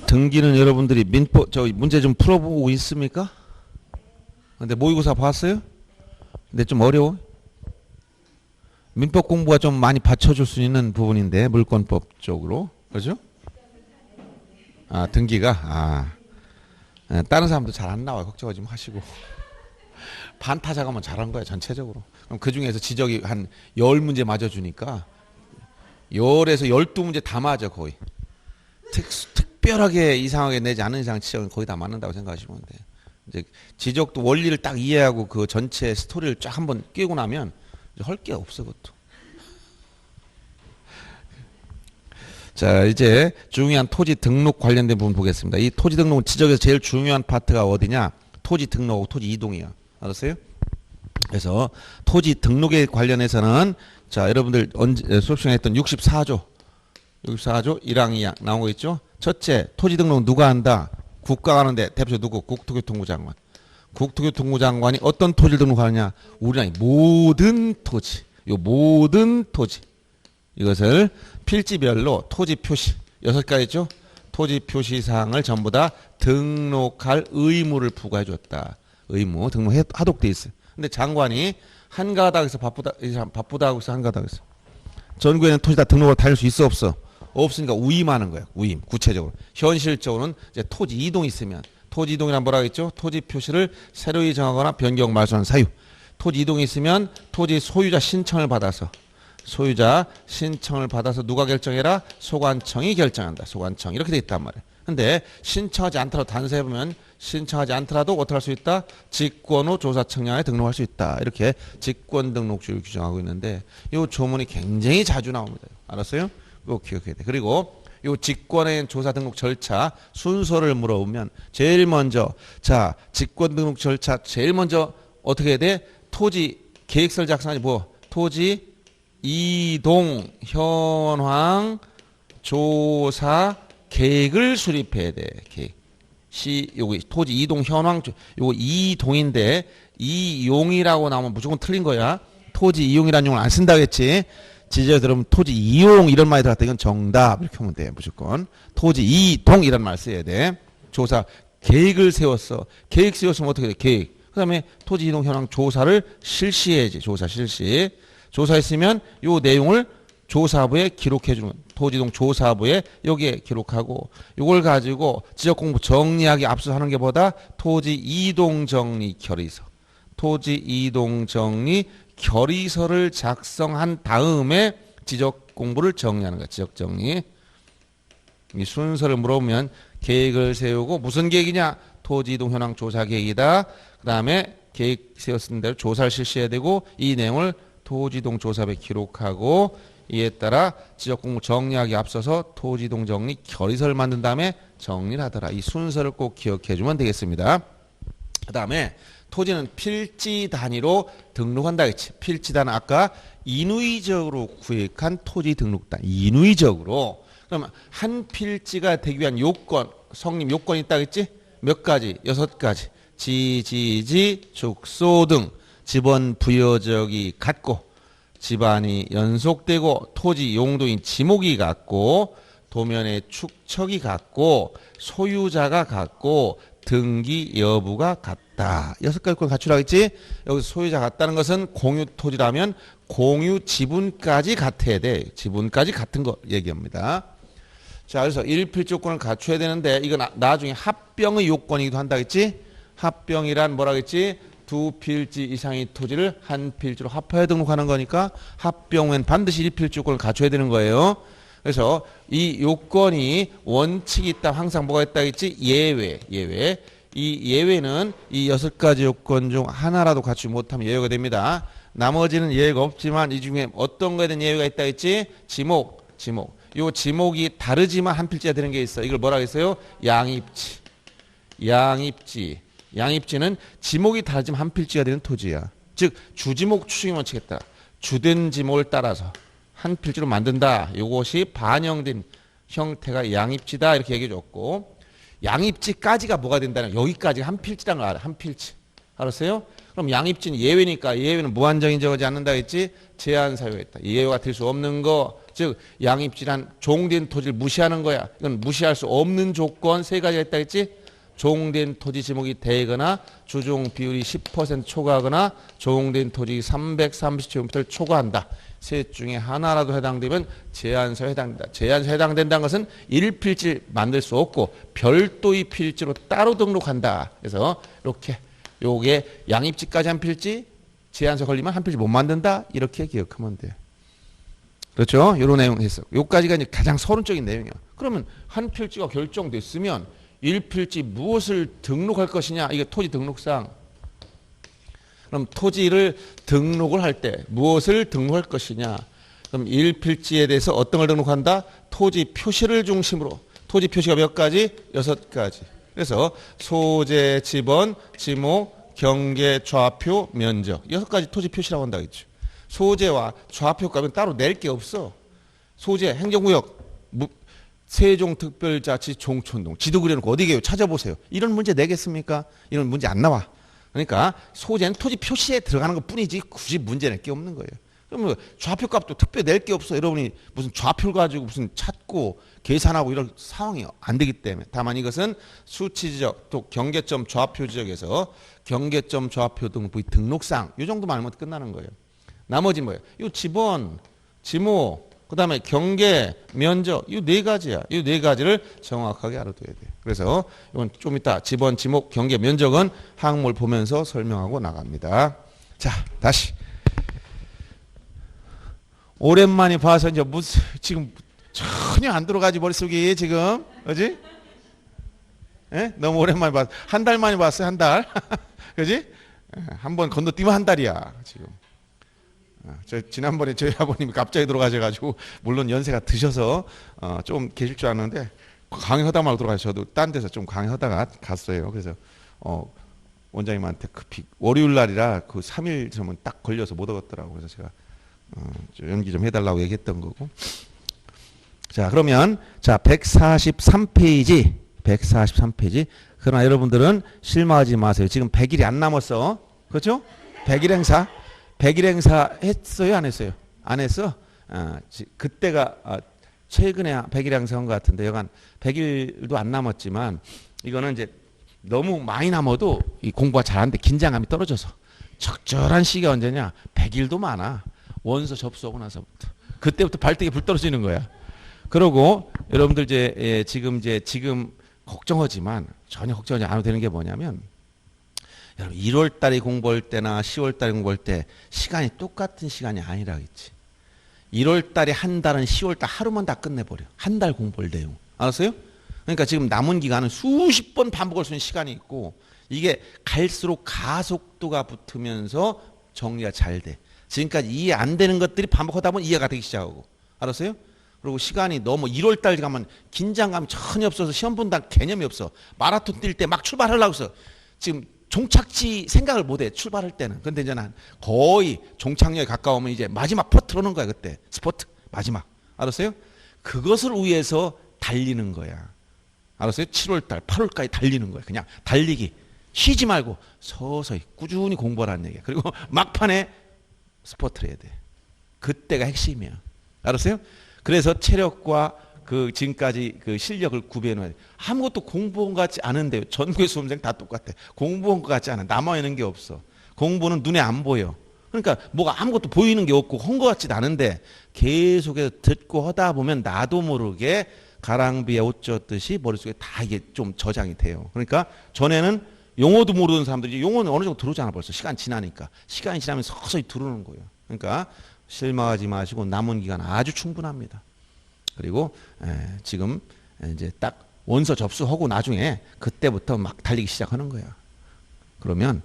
등기는 여러분들이 민법 저 문제 좀 풀어보고 있습니까? 근데 모의고사 봤어요? 근데 좀 어려워. 민법 공부가 좀 많이 받쳐줄 수 있는 부분인데 물권법 쪽으로 그렇죠? 아 등기가 다른 사람도 잘 안 나와요. 걱정하지 마시고 반타작하면 잘한 거야 전체적으로. 그럼 그 중에서 지적이 한 10문제 맞아주니까 10에서 12문제 다 맞아 거의. 특별하게 이상하게 내지 않은 이상 지적은 거의 다 맞는다고 생각하시면 돼요. 이제 지적도 원리를 딱 이해하고 그 전체 스토리를 쫙 한번 끼고 나면 할 게 없어 그것도. 자 이제 중요한 토지 등록 관련된 부분 보겠습니다. 이 토지 등록은 지적에서 제일 중요한 파트가 어디냐? 토지 등록하고 토지 이동이야. 알았어요? 그래서 토지 등록에 관련해서는 자 여러분들 수업 시간에 했던 64조 1항 2항 나온 거 있죠? 첫째 토지 등록 누가 한다? 국가가 하는데 대표적 누구? 국토교통부 장관. 국토교통부 장관이 어떤 토지를 등록하느냐? 우리나라의 모든 토지. 요 모든 토지. 이것을 필지별로 토지 표시 6가지죠? 토지 표시 사항을 전부 다 등록할 의무를 부과해 줬다. 의무 등록하도록 돼 있어요. 근데 장관이 한가하다 해서 바쁘다 하고 있어. 한가하다 해서 전국에는 토지 다 등록을 다 할 수 있어 없어? 없으니까 우임하는 거예요. 우임 구체적으로. 현실적으로는 이제 토지 이동이 있으면 토지 이동이란 뭐라 했죠? 토지 표시를 새로이 정하거나 변경 말소하는 사유. 토지 이동이 있으면 토지 소유자 신청을 받아서 누가 결정해라? 소관청이 결정한다. 소관청 이렇게 돼 있단 말이에요. 근데 신청하지 않더라도 단서해보면 신청하지 않더라도 어떻게 할 수 있다? 직권 후 조사청량에 등록할 수 있다. 이렇게 직권 등록주를 규정하고 있는데 이 조문이 굉장히 자주 나옵니다. 알았어요? 꼭 기억해야 돼. 그리고 이 직권의 조사 등록 절차 순서를 물어보면 제일 먼저 자 직권 등록 절차 제일 먼저 어떻게 해야 돼? 토지 계획서를 작성하지 뭐 토지 이동 현황 조사 계획을 수립해야 돼. 계획. 여기 토지 이동 현황 요거 이동인데 이용이라고 나오면 무조건 틀린 거야. 토지 이용이라는 용어를 안 쓴다겠지. 지적에 들으면 토지 이용 이런 말이 들어갔다. 이건 정답 이렇게 하면 돼. 무조건 토지 이동 이런 말 써야 돼. 조사 계획을 세웠어. 계획 세웠으면 어떻게 돼? 계획. 그 다음에 토지 이동 현황 조사를 실시해야지. 조사 실시. 조사했으면 요 내용을 조사부에 기록해 주는 토지이동 조사부에 여기에 기록하고 요걸 가지고 지적공부 정리하기 앞서 하는 게 보다 토지 이동 정리 결의서 토지 이동 정리 결의서를 작성한 다음에 지적공부를 정리하는 거야. 지적정리. 이 순서를 물어보면 계획을 세우고 무슨 계획이냐? 토지 이동 현황 조사 계획이다. 그 다음에 계획 세웠은 대로 조사를 실시해야 되고 이 내용을 토지이동 조사부에 기록하고 이에 따라 지적공부 정리하기 앞서서 토지이동 정리 결의서를 만든 다음에 정리를 하더라. 이 순서를 꼭 기억해 주면 되겠습니다. 그 다음에 토지는 필지 단위로 등록한다 했지. 필지 단위 아까 인위적으로 구획한 토지 등록단. 인위적으로. 그러면 한 필지가 되기 위한 요건, 성립 요건이 있다 했지? 몇 가지? 6가지. 지지지, 축소 등 지번 부여적이 같고 집안이 연속되고 토지 용도인 지목이 같고 도면의 축척이 같고 소유자가 같고 등기 여부가 같다. 6가지 요건 갖추라고 했지? 여기서 소유자 같다는 것은 공유 토지라면 공유 지분까지 같아야 돼. 지분까지 같은 거 얘기합니다. 자, 그래서 1필지 요건을 갖춰야 되는데 이건 나중에 합병의 요건이기도 한다 했지? 합병이란 뭐라 했지? 2필지 이상의 토지를 한 필지로 합하여 등록하는 거니까 합병 후엔 반드시 1필지 요건을 갖춰야 되는 거예요. 그래서 이 요건이 원칙이 있다. 항상 뭐가 있다 했지? 예외. 이 예외는 이 6가지 요건 중 하나라도 갖추지 못하면 예외가 됩니다. 나머지는 예외가 없지만 이 중에 어떤 거에 대한 예외가 있다 했지? 지목. 요 지목이 다르지만 한 필지가 되는 게 있어. 이걸 뭐라고 했어요? 양입지는 지목이 다르지만 한 필지가 되는 토지야. 즉 주지목 추정이 원칙했다. 주된 지목을 따라서 한 필지로 만든다. 이것이 반영된 형태가 양입지다. 이렇게 얘기해 줬고 양입지까지가 뭐가 된다는 여기까지가 한 필지라는 걸 알아. 한 필지. 알았어요? 그럼 양입지는 예외니까 예외는 무한정인 적하지 않는다 했지? 제한 사유가 있다. 예외가 될 수 없는 거 즉 양입지란 종된 토지를 무시하는 거야. 이건 무시할 수 없는 조건 세 가지가 있다 했지. 종된 토지 지목이 되거나 주종 비율이 10% 초과하거나 종된 토지 330제곱미터를 초과한다. 셋 중에 하나라도 해당되면 제한서에 해당된다. 제한서에 해당된다는 것은 일필지 만들 수 없고 별도의 필지로 따로 등록한다. 그래서 이렇게 요게 양입지까지 한 필지, 제한서 걸리면 한 필지 못 만든다. 이렇게 기억하면 돼요. 그렇죠? 이런 내용 했어. 요까지가 이제 가장 서론적인 내용이야. 그러면 한 필지가 결정됐으면 1필지 무엇을 등록할 것이냐? 이게 토지 등록상. 그럼 토지를 등록을 할 때 무엇을 등록할 것이냐? 그럼 1필지에 대해서 어떤 걸 등록한다? 토지 표시를 중심으로. 토지 표시가 몇 가지? 6가지. 그래서 소재, 지번, 지목, 경계, 좌표, 면적. 6가지 토지 표시라고 한다 했죠. 소재와 좌표 값은 따로 낼 게 없어. 소재, 행정구역, 세종특별자치 종촌동. 지도 그려놓고 어디 계요? 찾아보세요. 이런 문제 내겠습니까? 이런 문제 안 나와. 그러니까 소재는 토지 표시에 들어가는 것 뿐이지 굳이 문제 낼 게 없는 거예요. 그러면 좌표 값도 특별히 낼 게 없어. 여러분이 무슨 좌표를 가지고 무슨 찾고 계산하고 이런 상황이 안 되기 때문에. 다만 이것은 수치 지적 또 경계점 좌표 지적에서 경계점 좌표 등록부의 등록상 이 정도만 알면 끝나는 거예요. 나머지 뭐예요? 이 지번, 지목, 그 다음에 경계, 면적, 이 4가지야. 이 4가지를 정확하게 알아둬야 돼요. 그래서 이건 좀 이따 지번, 지목, 경계, 면적은 항목을 보면서 설명하고 나갑니다. 자, 다시. 오랜만에 봐서 이제 무슨, 지금 전혀 안 들어가지 머릿속이 지금. 그지? 예? 너무 오랜만에 봤어. 한 달 만에 봤어요, 한 달. 그지? 한번 건너뛰면 한 달이야, 지금. 지난번에 저희 아버님이 갑자기 돌아가셔가지고 물론 연세가 드셔서 좀 계실 줄 알았는데 강의하다 말고 돌아가셔서 저도 딴 데서 좀 강의하다가 갔어요. 그래서 원장님한테 급히 월요일 날이라 그 3일 전면 딱 걸려서 못 오겠더라고요. 그래서 제가 연기 좀 해달라고 얘기했던 거고. 자, 그러면 자 143페이지 143페이지. 그러나 여러분들은 실망하지 마세요. 지금 100일이 안 남았어. 그렇죠? 100일 행사. 100일 행사 했어요? 안 했어요? 안 했어? 그때가 최근에 100일 행사 한 것 같은데 여간 100일도 안 남았지만 이거는 이제 너무 많이 남아도 이 공부가 잘 안 돼. 긴장감이 떨어져서. 적절한 시기가 언제냐? 100일도 많아. 원서 접수하고 나서부터. 그때부터 발등에 불 떨어지는 거야. 그러고 여러분들 이제 지금 걱정하지만 전혀 걱정하지 않아도 되는 게 뭐냐면 여러분 1월 달에 공부할 때나 10월 달에 공부할 때 시간이 똑같은 시간이 아니라 했지. 1월 달에 한 달은 10월 달 하루만 다 끝내버려. 한 달 공부할 내용. 알았어요? 그러니까 지금 남은 기간은 수십 번 반복할 수 있는 시간이 있고 이게 갈수록 가속도가 붙으면서 정리가 잘 돼. 지금까지 이해 안 되는 것들이 반복하다 보면 이해가 되기 시작하고. 알았어요? 그리고 시간이 너무 1월 달 가면 긴장감이 전혀 없어서 시험 본다는 개념이 없어. 마라톤 뛸 때 막 출발하려고 해서 지금 종착지 생각을 못해 출발할 때는. 근데 이제 난 거의 종착역에 가까우면 이제 마지막 퍼트로 오는 거야. 그때 스포트 마지막. 알았어요? 그것을 위해서 달리는 거야. 알았어요? 7월달 8월까지 달리는 거야. 그냥 달리기. 쉬지 말고 서서히 꾸준히 공부하라는 얘기야. 그리고 막판에 스포트를 해야 돼. 그때가 핵심이야. 알았어요? 그래서 체력과 그 지금까지 그 실력을 구비해 놔야 돼. 아무것도 공부한 것 같지 않은데 전국의 수험생 다 똑같아. 공부한 것 같지 않아. 남아있는 게 없어. 공부는 눈에 안 보여. 그러니까 뭐가 아무것도 보이는 게 없고 한 것 같지도 않은데 계속해서 듣고 하다 보면 나도 모르게 가랑비에 옷 젖듯이 머릿속에 다 이게 좀 저장이 돼요. 그러니까 전에는 용어도 모르는 사람들이 용어는 어느 정도 들어오잖아 벌써. 시간 지나니까. 시간이 지나면 서서히 들어오는 거예요. 그러니까 실망하지 마시고 남은 기간 아주 충분합니다. 그리고 지금 이제 딱 원서 접수하고 나중에 그때부터 막 달리기 시작하는 거야. 그러면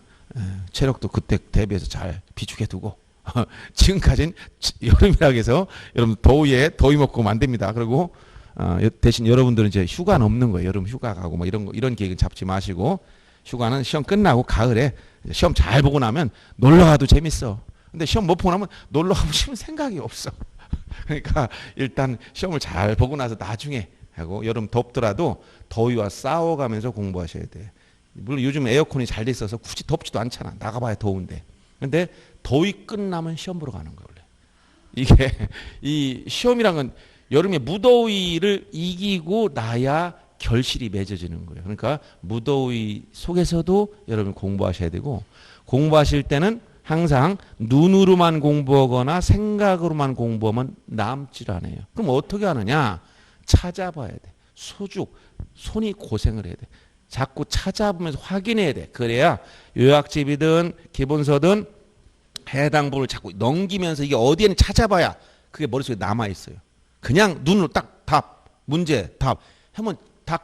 체력도 그때 대비해서 잘 비축해 두고 지금까지는 여름이라고 해서 여러분 더위에 더위 먹고 안 됩니다. 그리고 대신 여러분들은 이제 휴가는 없는 거예요. 여름 휴가 가고 뭐 이런 계획은 잡지 마시고 휴가는 시험 끝나고 가을에 시험 잘 보고 나면 놀러 가도 재밌어. 근데 시험 못 보고 나면 놀러 가고 싶은 생각이 없어. 그러니까 일단 시험을 잘 보고 나서 나중에 하고 여름 덥더라도 더위와 싸워가면서 공부하셔야 돼. 물론 요즘 에어컨이 잘 돼 있어서 굳이 덥지도 않잖아. 나가봐야 더운데. 근데 더위 끝나면 시험 보러 가는 거예요. 원래. 이게 이 시험이란 건 여름에 무더위를 이기고 나야 결실이 맺어지는 거예요. 그러니까 무더위 속에서도 여러분 공부하셔야 되고, 공부하실 때는 항상 눈으로만 공부하거나 생각으로만 공부하면 남질 않아요. 그럼 어떻게 하느냐? 찾아봐야 돼. 손이 고생을 해야 돼. 자꾸 찾아보면서 확인해야 돼. 그래야 요약집이든 기본서든 해당 부분을 자꾸 넘기면서 이게 어디에는 찾아봐야 그게 머릿속에 남아있어요. 그냥 눈으로 딱 답, 문제, 답 하면 다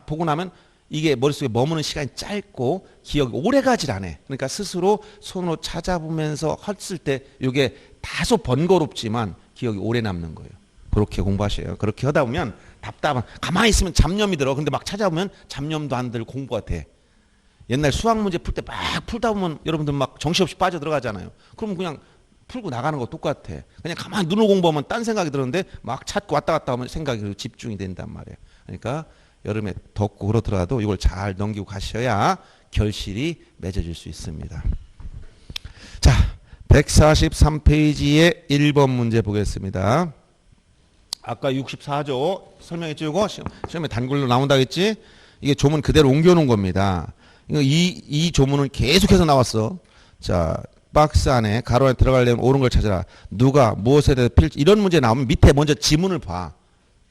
보고 나면 이게 머릿속에 머무는 시간이 짧고 기억이 오래 가질 않아. 그러니까 스스로 손으로 찾아보면서 했을 때 이게 다소 번거롭지만 기억이 오래 남는 거예요. 그렇게 공부하셔요. 그렇게 하다 보면 답답한, 가만히 있으면 잡념이 들어. 근데 막 찾아보면 잡념도 안 들고 공부가 돼. 옛날 수학 문제 풀 때 막 풀다 보면 여러분들 막 정신없이 빠져 들어가잖아요. 그럼 그냥 풀고 나가는 거 똑같아. 그냥 가만히 눈으로 공부하면 딴 생각이 들었는데 막 찾고 왔다 갔다 하면 생각이 집중이 된단 말이에요. 그러니까 여름에 덥고 그러더라도 이걸 잘 넘기고 가셔야 결실이 맺어질 수 있습니다. 자, 143페이지의 1번 문제 보겠습니다. 아까 64조 설명했죠? 이거 시험에 단글로 나온다 했지? 이게 조문 그대로 옮겨놓은 겁니다. 이 조문은 계속해서 나왔어. 자, 박스 안에 가로 안에 들어가려면 옳은 걸 찾아라. 누가 무엇에 대해서 필지, 이런 문제 나오면 밑에 먼저 지문을 봐.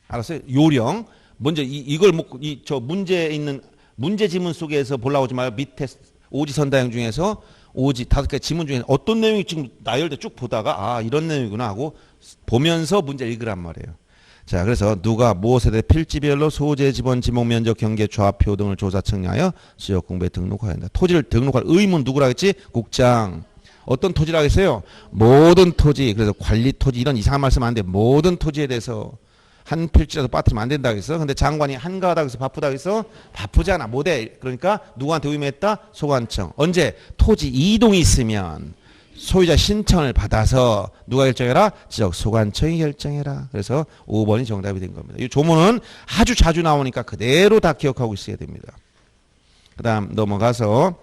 알았어요? 요령. 먼저 이걸 먹고 저 문제에 있는 문제 지문 속에서 보려고 하지 말고 밑에 오지선다형 중에서 오지 5개 지문 중에 어떤 내용이 지금 나열돼 쭉 보다가 아 이런 내용이구나 하고 보면서 문제 읽으란 말이에요. 자, 그래서 누가 무엇에 대해 필지별로 소재, 지번, 지목, 면적, 경계, 좌표 등을 조사 측량하여 지역 공부에 등록해야 한다. 토지를 등록할 의무는 누구라 했지? 국장. 어떤 토지라 했어요? 모든 토지. 그래서 관리 토지 이런 이상한 말씀 안 돼. 모든 토지에 대해서 한 필지라도 빠뜨리면 안 된다고 했어. 근데 장관이 한가하다고 해서 바쁘다고 했어? 바쁘잖아. 못해. 그러니까 누구한테 의뢰했다? 소관청. 언제? 토지 이동이 있으면 소유자 신청을 받아서 누가 결정해라? 지역 소관청이 결정해라. 그래서 5번이 정답이 된 겁니다. 이 조문은 아주 자주 나오니까 그대로 다 기억하고 있어야 됩니다. 그 다음 넘어가서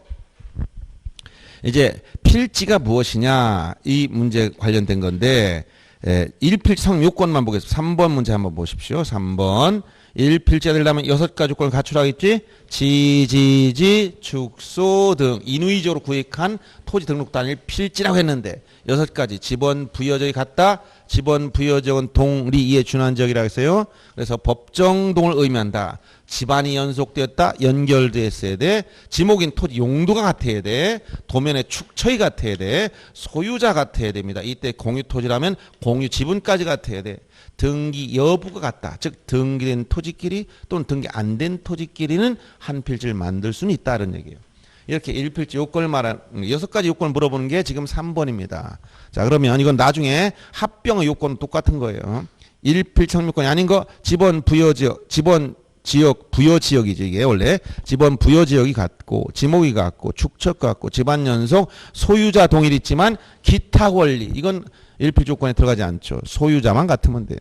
이제 필지가 무엇이냐 이 문제 관련된 건데 1필지 성립 요건만 보겠습니다. 3번 문제 한번 보십시오. 3번 1필지가 되려면 6가지 요건을 갖추라고 했지. 지지지 축소 등 인위적으로 구획한 토지 등록 단위를 필지라고 했는데 6가지 지번 부여적이 같다. 지번 부여적은 동리이에 준한 지역이라고 했어요. 그래서 법정동을 의미한다. 집안이 연속되었다. 연결되었어야 돼. 지목인 토지 용도가 같아야 돼. 도면의 축처이 같아야 돼. 소유자 같아야 됩니다. 이때 공유 토지라면 공유 지분까지 같아야 돼. 등기 여부가 같다. 즉 등기된 토지끼리 또는 등기 안 된 토지끼리는 한 필지를 만들 수는 있다는 얘기예요. 이렇게 1필지 요건을 말하는 6가지 요건을 물어보는 게 지금 3번입니다. 자, 그러면 이건 나중에 합병의 요건은 똑같은 거예요. 1필지 성립요건이 아닌 거 지번 부여지역, 지번 지역 부여 지역이지. 이게 원래 지번 부여 지역이 같고 지목이 같고 축척 같고 집안 연속 소유자 동일 있지만 기타 권리 이건 1필지 요건에 들어가지 않죠. 소유자만 같으면 돼요.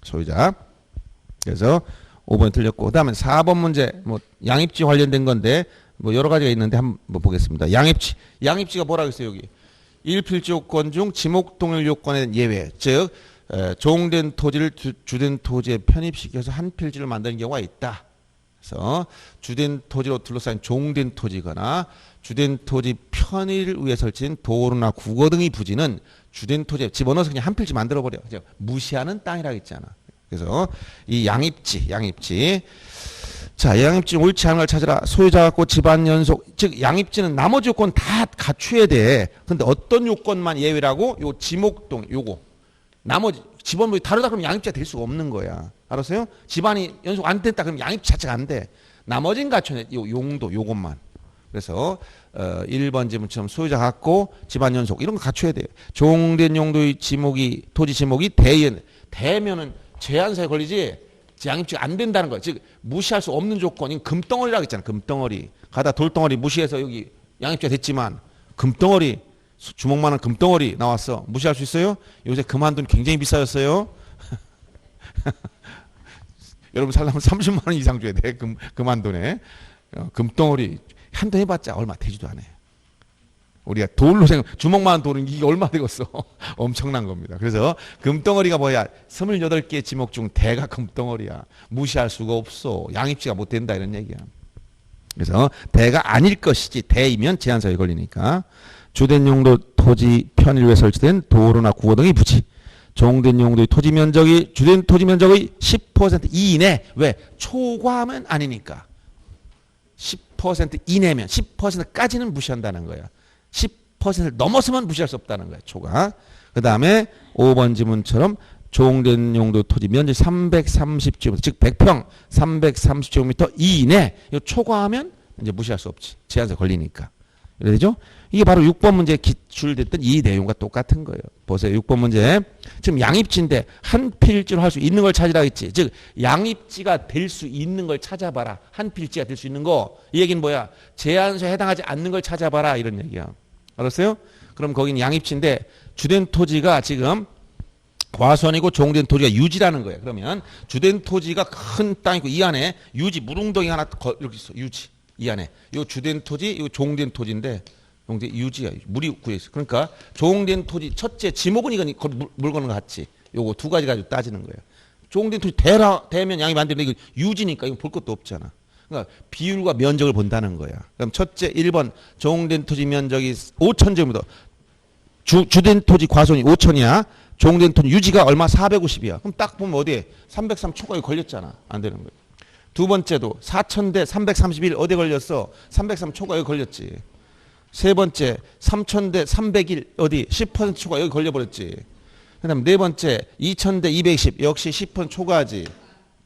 소유자. 그래서 5번이 틀렸고 그다음에 4번 문제 뭐 양입지 관련된 건데 뭐 여러 가지가 있는데 한번 보겠습니다. 양입지가 뭐라고 했어요 여기? 1필지 요건 중 지목 동일 요건에 예외. 즉 종된 토지를 주된 토지에 편입시켜서 한 필지를 만드는 경우가 있다. 그래서 주된 토지로 둘러싸인 종된 토지거나 주된 토지 편의를 위해 설치된 도로나 국어 등의 부지는 주된 토지에 집어넣어서 그냥 한 필지 만들어버려. 무시하는 땅이라고 했잖아. 그래서 이 양입지. 자, 양입지 옳지 않은 걸 찾으라. 소유자 갖고 집안 연속. 즉 양입지는 나머지 요건 다 갖춰야 돼. 근데 어떤 요건만 예외라고? 요 지목동 요거. 나머지 집안이 다르다 그러면 양입지가 될 수가 없는 거야. 알았어요? 집안이 연속 안 됐다 그러면 양입지 자체가 안 돼. 나머지는 갖춰야 돼. 요 용도 요것만. 그래서 1번 지문처럼 소유자 갖고 집안 연속 이런 거 갖춰야 돼요. 종된 용도의 지목이 토지 지목이 대면은 제한사에 걸리지 양입지가 안 된다는 거야. 즉 무시할 수 없는 조건인 금덩어리라고 했잖아. 금덩어리. 가다 돌덩어리 무시해서 여기 양입지가 됐지만 금덩어리 주먹만한 금덩어리 나왔어. 무시할 수 있어요? 요새 금한돈 굉장히 비싸졌어요. 여러분 살려면 30만 원 이상 줘야 돼. 금한돈에. 금덩어리 한 돈 해봤자 얼마 되지도 않아요. 우리가 돌로 주먹만 돌은 이게 얼마 되겠어. 엄청난 겁니다. 그래서 금덩어리가 뭐야? 28개의 지목 중 대가 금덩어리야. 무시할 수가 없어. 양입지가 못 된다 이런 얘기야. 그래서 대가 아닐 것이지 대이면 제한사에 걸리니까 주된 용도 토지 편의를 위해 설치된 도로나 구호 등의 부지 종된 용도의 토지 면적이 주된 토지 면적의 10% 이내 왜? 초과하면 아니니까 10% 이내면 10%까지는 무시한다는 거야. 10%를 넘어서면 무시할 수 없다는 거야. 초과. 그 다음에 5번 지문처럼 종된 용도 토지 면적 330제곱미터 즉 100평 330제곱미터 이내 이거 초과하면 이제 무시할 수 없지. 제한서 걸리니까. 이래죠? 이게 바로 6번 문제에 기출됐던 이 내용과 똑같은 거예요. 보세요. 6번 문제. 지금 양입지인데 한 필지로 할 수 있는 걸 찾으라 했지. 즉 양입지가 될 수 있는 걸 찾아봐라. 한 필지가 될 수 있는 거. 이 얘기는 뭐야? 제한서에 해당하지 않는 걸 찾아봐라. 이런 얘기야. 알았어요? 그럼 거기는 양입지인데 주된 토지가 지금 과수원이고 종된 토지가 유지라는 거예요. 그러면 주된 토지가 큰 땅이고 이 안에 유지 물웅덩이 하나 이렇게 있어. 유지. 이 안에. 요 주된 토지, 요 종된 토지인데 용대 유지야. 물이 구해 있어. 그러니까 종된 토지 첫째 지목은 이건 물 거는 거 같지. 요거 두 가지 가지고 따지는 거예요. 종된 토지 대면 양이 만들면 이거 유지니까 이거 볼 것도 없잖아. 그러니까 비율과 면적을 본다는 거야. 그럼 첫째 1번 종된 토지 면적이 5,000제곱미터. 주된 토지 과손이 5,000이야. 종된 토지 유지가 얼마? 450이야. 그럼 딱 보면 어디에? 303 초과에 걸렸잖아. 안 되는 거야. 두 번째도 4,000대 331 어디에 걸렸어? 303 초과에 걸렸지. 세 번째 3,000대 301 어디 10% 초과 여기 걸려버렸지. 그 다음 네 번째 2,000대 220 역시 10% 초과하지.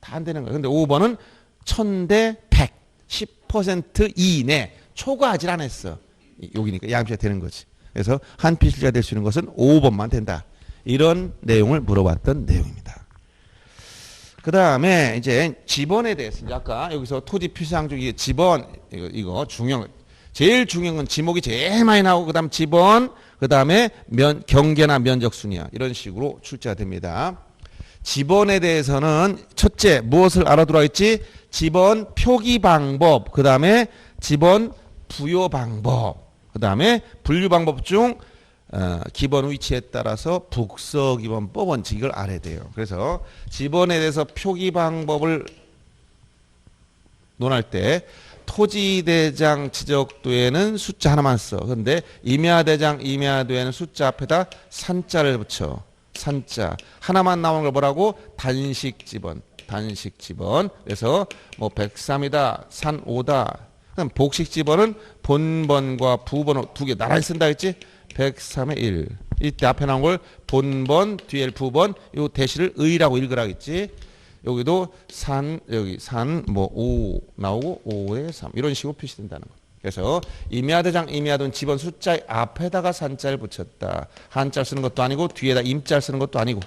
다 안 되는 거야. 근데 5번은 1,000대 100 10% 이내 초과하지 않았어. 여기니까 양피가 되는 거지. 그래서 한 필지가 될 수 있는 것은 5번만 된다. 이런 내용을 물어봤던 내용입니다. 그 다음에 이제 지번에 대해서 아까 여기서 토지 필수항 중에 지번 이거 중요한 제일 중요한 건 지목이 제일 많이 나오고 그다음 지번 그다음에 경계나 면적 순이야. 이런 식으로 출제가 됩니다. 지번에 대해서는 첫째 무엇을 알아두라 했지? 지번 표기 방법 그다음에 지번 부여 방법 그다음에 분류 방법 중 기본 위치에 따라서 북서기본법 원칙 이걸 알아야 돼요. 그래서 지번에 대해서 표기 방법을 논할 때 토지대장 지적도에는 숫자 하나만 써. 그런데 임야대장 임야도에는 숫자 앞에다 산자를 붙여. 산자 하나만 나오는 걸 뭐라고? 단식지번. 단식지번. 그래서 뭐 103이다 산 5다. 그럼 복식지번은 본번과 부번 두 개 나란히 쓴다 했지? 103의 1. 이때 앞에 나온 걸 본번 뒤에 부번 요 대시를 의라고 읽으라겠지. 여기도 여기 뭐 5 나오고 5의 3 이런 식으로 표시된다는 거. 그래서 임야대장 임야도는 지번 숫자 앞에다가 산자를 붙였다. 한자 쓰는 것도 아니고 뒤에다 임자 쓰는 것도 아니고.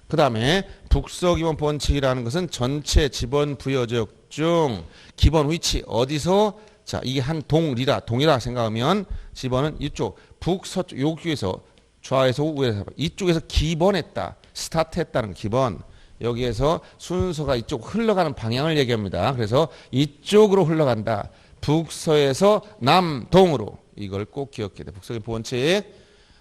그 다음에 북서기본 번칙이라는 것은 전체 지번 부여적 중 기본 위치 어디서 자 이게 한 동이라 생각하면 지번은 이쪽 북서쪽 여기에서 좌에서 우에서 이쪽에서 기본했다. 스타트했다는 기본. 여기에서 순서가 이쪽 흘러가는 방향을 얘기합니다. 그래서 이쪽으로 흘러간다. 북서에서 남동으로. 이걸 꼭 기억해야 돼. 북서의 본칙.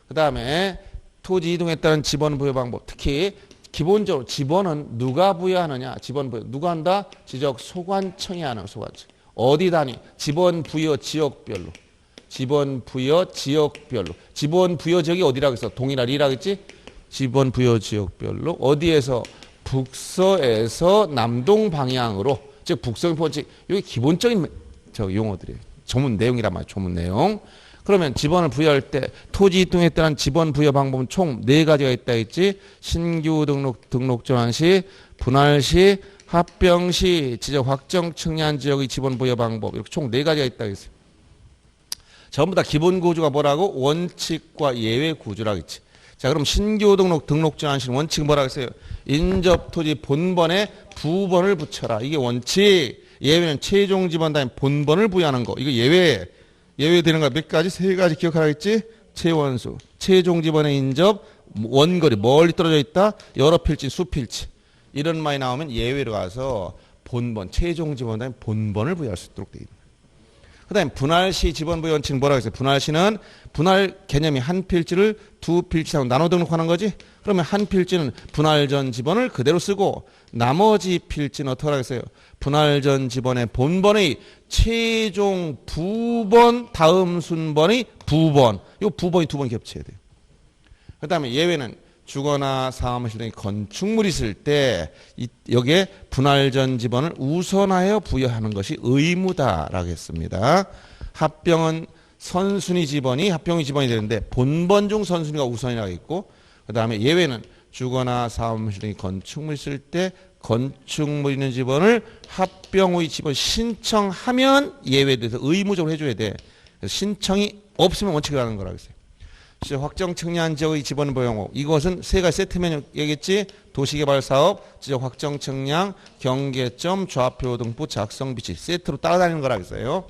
그 다음에 토지 이동에 따른 지번 부여 방법. 특히 기본적으로 지번은 누가 부여하느냐. 지번 부여. 누가 한다? 지적 소관청이 하는 소관청. 어디 단위? 지번 부여 지역별로. 지번 부여 지역별로. 지번 부여 지역이 어디라고 했어? 동이라 리라고 했지? 지번 부여 지역별로. 어디에서? 북서에서 남동 방향으로. 즉 북서의 본칙. 이게 기본적인 용어들이에요. 전문 내용이란 말이에요. 전문 내용. 그러면 지번을 부여할 때 토지 이동에 따른 지번 부여 방법은 총 4가지가 있다 했지. 신규 등록 전환 시, 분할 시, 합병 시, 지적 확정 측량 지역의 지번 부여 방법. 이렇게 총 4가지가 있다 했어요. 전부 다 기본 구조가 뭐라고? 원칙과 예외 구조라고 했지. 자, 그럼 신규 등록 전환 시 원칙은 뭐라고 했어요? 인접 토지 본번에 부번을 붙여라. 이게 원칙. 예외는 최종 지번 다음에 본번을 부여하는 거. 이거 예외. 예외 되는 거 몇 가지? 3가지 기억하라 했지? 최원수. 최종 지번의 인접, 원거리, 멀리 떨어져 있다. 여러 필지, 수필지. 이런 말이 나오면 예외로 가서 본번, 최종 지번 다음에 본번을 부여할 수 있도록 되어 있는 거예요. 그 다음에 분할시 지번부여 원칙은 뭐라고 했어요? 분할시는 분할 개념이 한 필지를 두 필지하고 나눠 등록하는 거지. 그러면 한 필지는 분할 전 지번을 그대로 쓰고 나머지 필지는 어떻게 하겠어요? 분할 전 지번의 본번의 최종 부번 다음 순번의 부번. 이 부번이 두 번 겹쳐야 돼요. 그 다음에 예외는 주거나 사무실 등의 건축물이 있을 때 여기에 분할 전 지번을 우선하여 부여하는 것이 의무다라고 했습니다. 합병은 선순위 지번이 합병의 지번이 되는데 본번 중 선순위가 우선이라고 했고, 그 다음에 예외는 주거나 사무실 등의 건축물이 있을 때 건축물 있는 지번을 합병의 지번 신청하면 예외돼서 의무적으로 해줘야 돼. 그래서 신청이 없으면 원칙을 하는 거라고 했어요. 확정 청량 지역의 지번 보용. 이것은 세 가지 세트면 얘기했지. 도시개발사업, 지역 확정 청량, 경계점, 좌표 등부 작성 비치 세트로 따라다니는 거라고 했어요.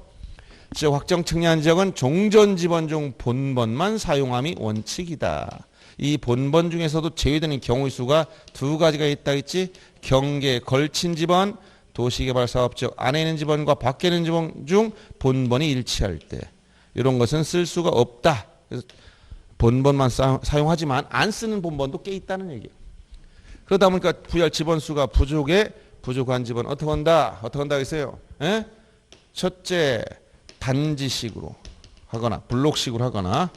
지역 확정 청량 지역은 종전 지번 중 본번만 사용함이 원칙이다. 이 본번 중에서도 제외되는 경우의 수가 두 가지가 있다 했지. 경계에 걸친 지번, 도시개발사업 지역 안에 있는 지번과 밖에 있는 지번 중 본번이 일치할 때 이런 것은 쓸 수가 없다. 그래서 본번만 사용하지만 안 쓰는 본번도 꽤 있다는 얘기예요. 그러다 보니까 부여할 지번수가 부족한 지번 어떻게 한다? 어떻게 한다 했어요? 에? 첫째, 단지식으로 하거나 블록식으로 하거나,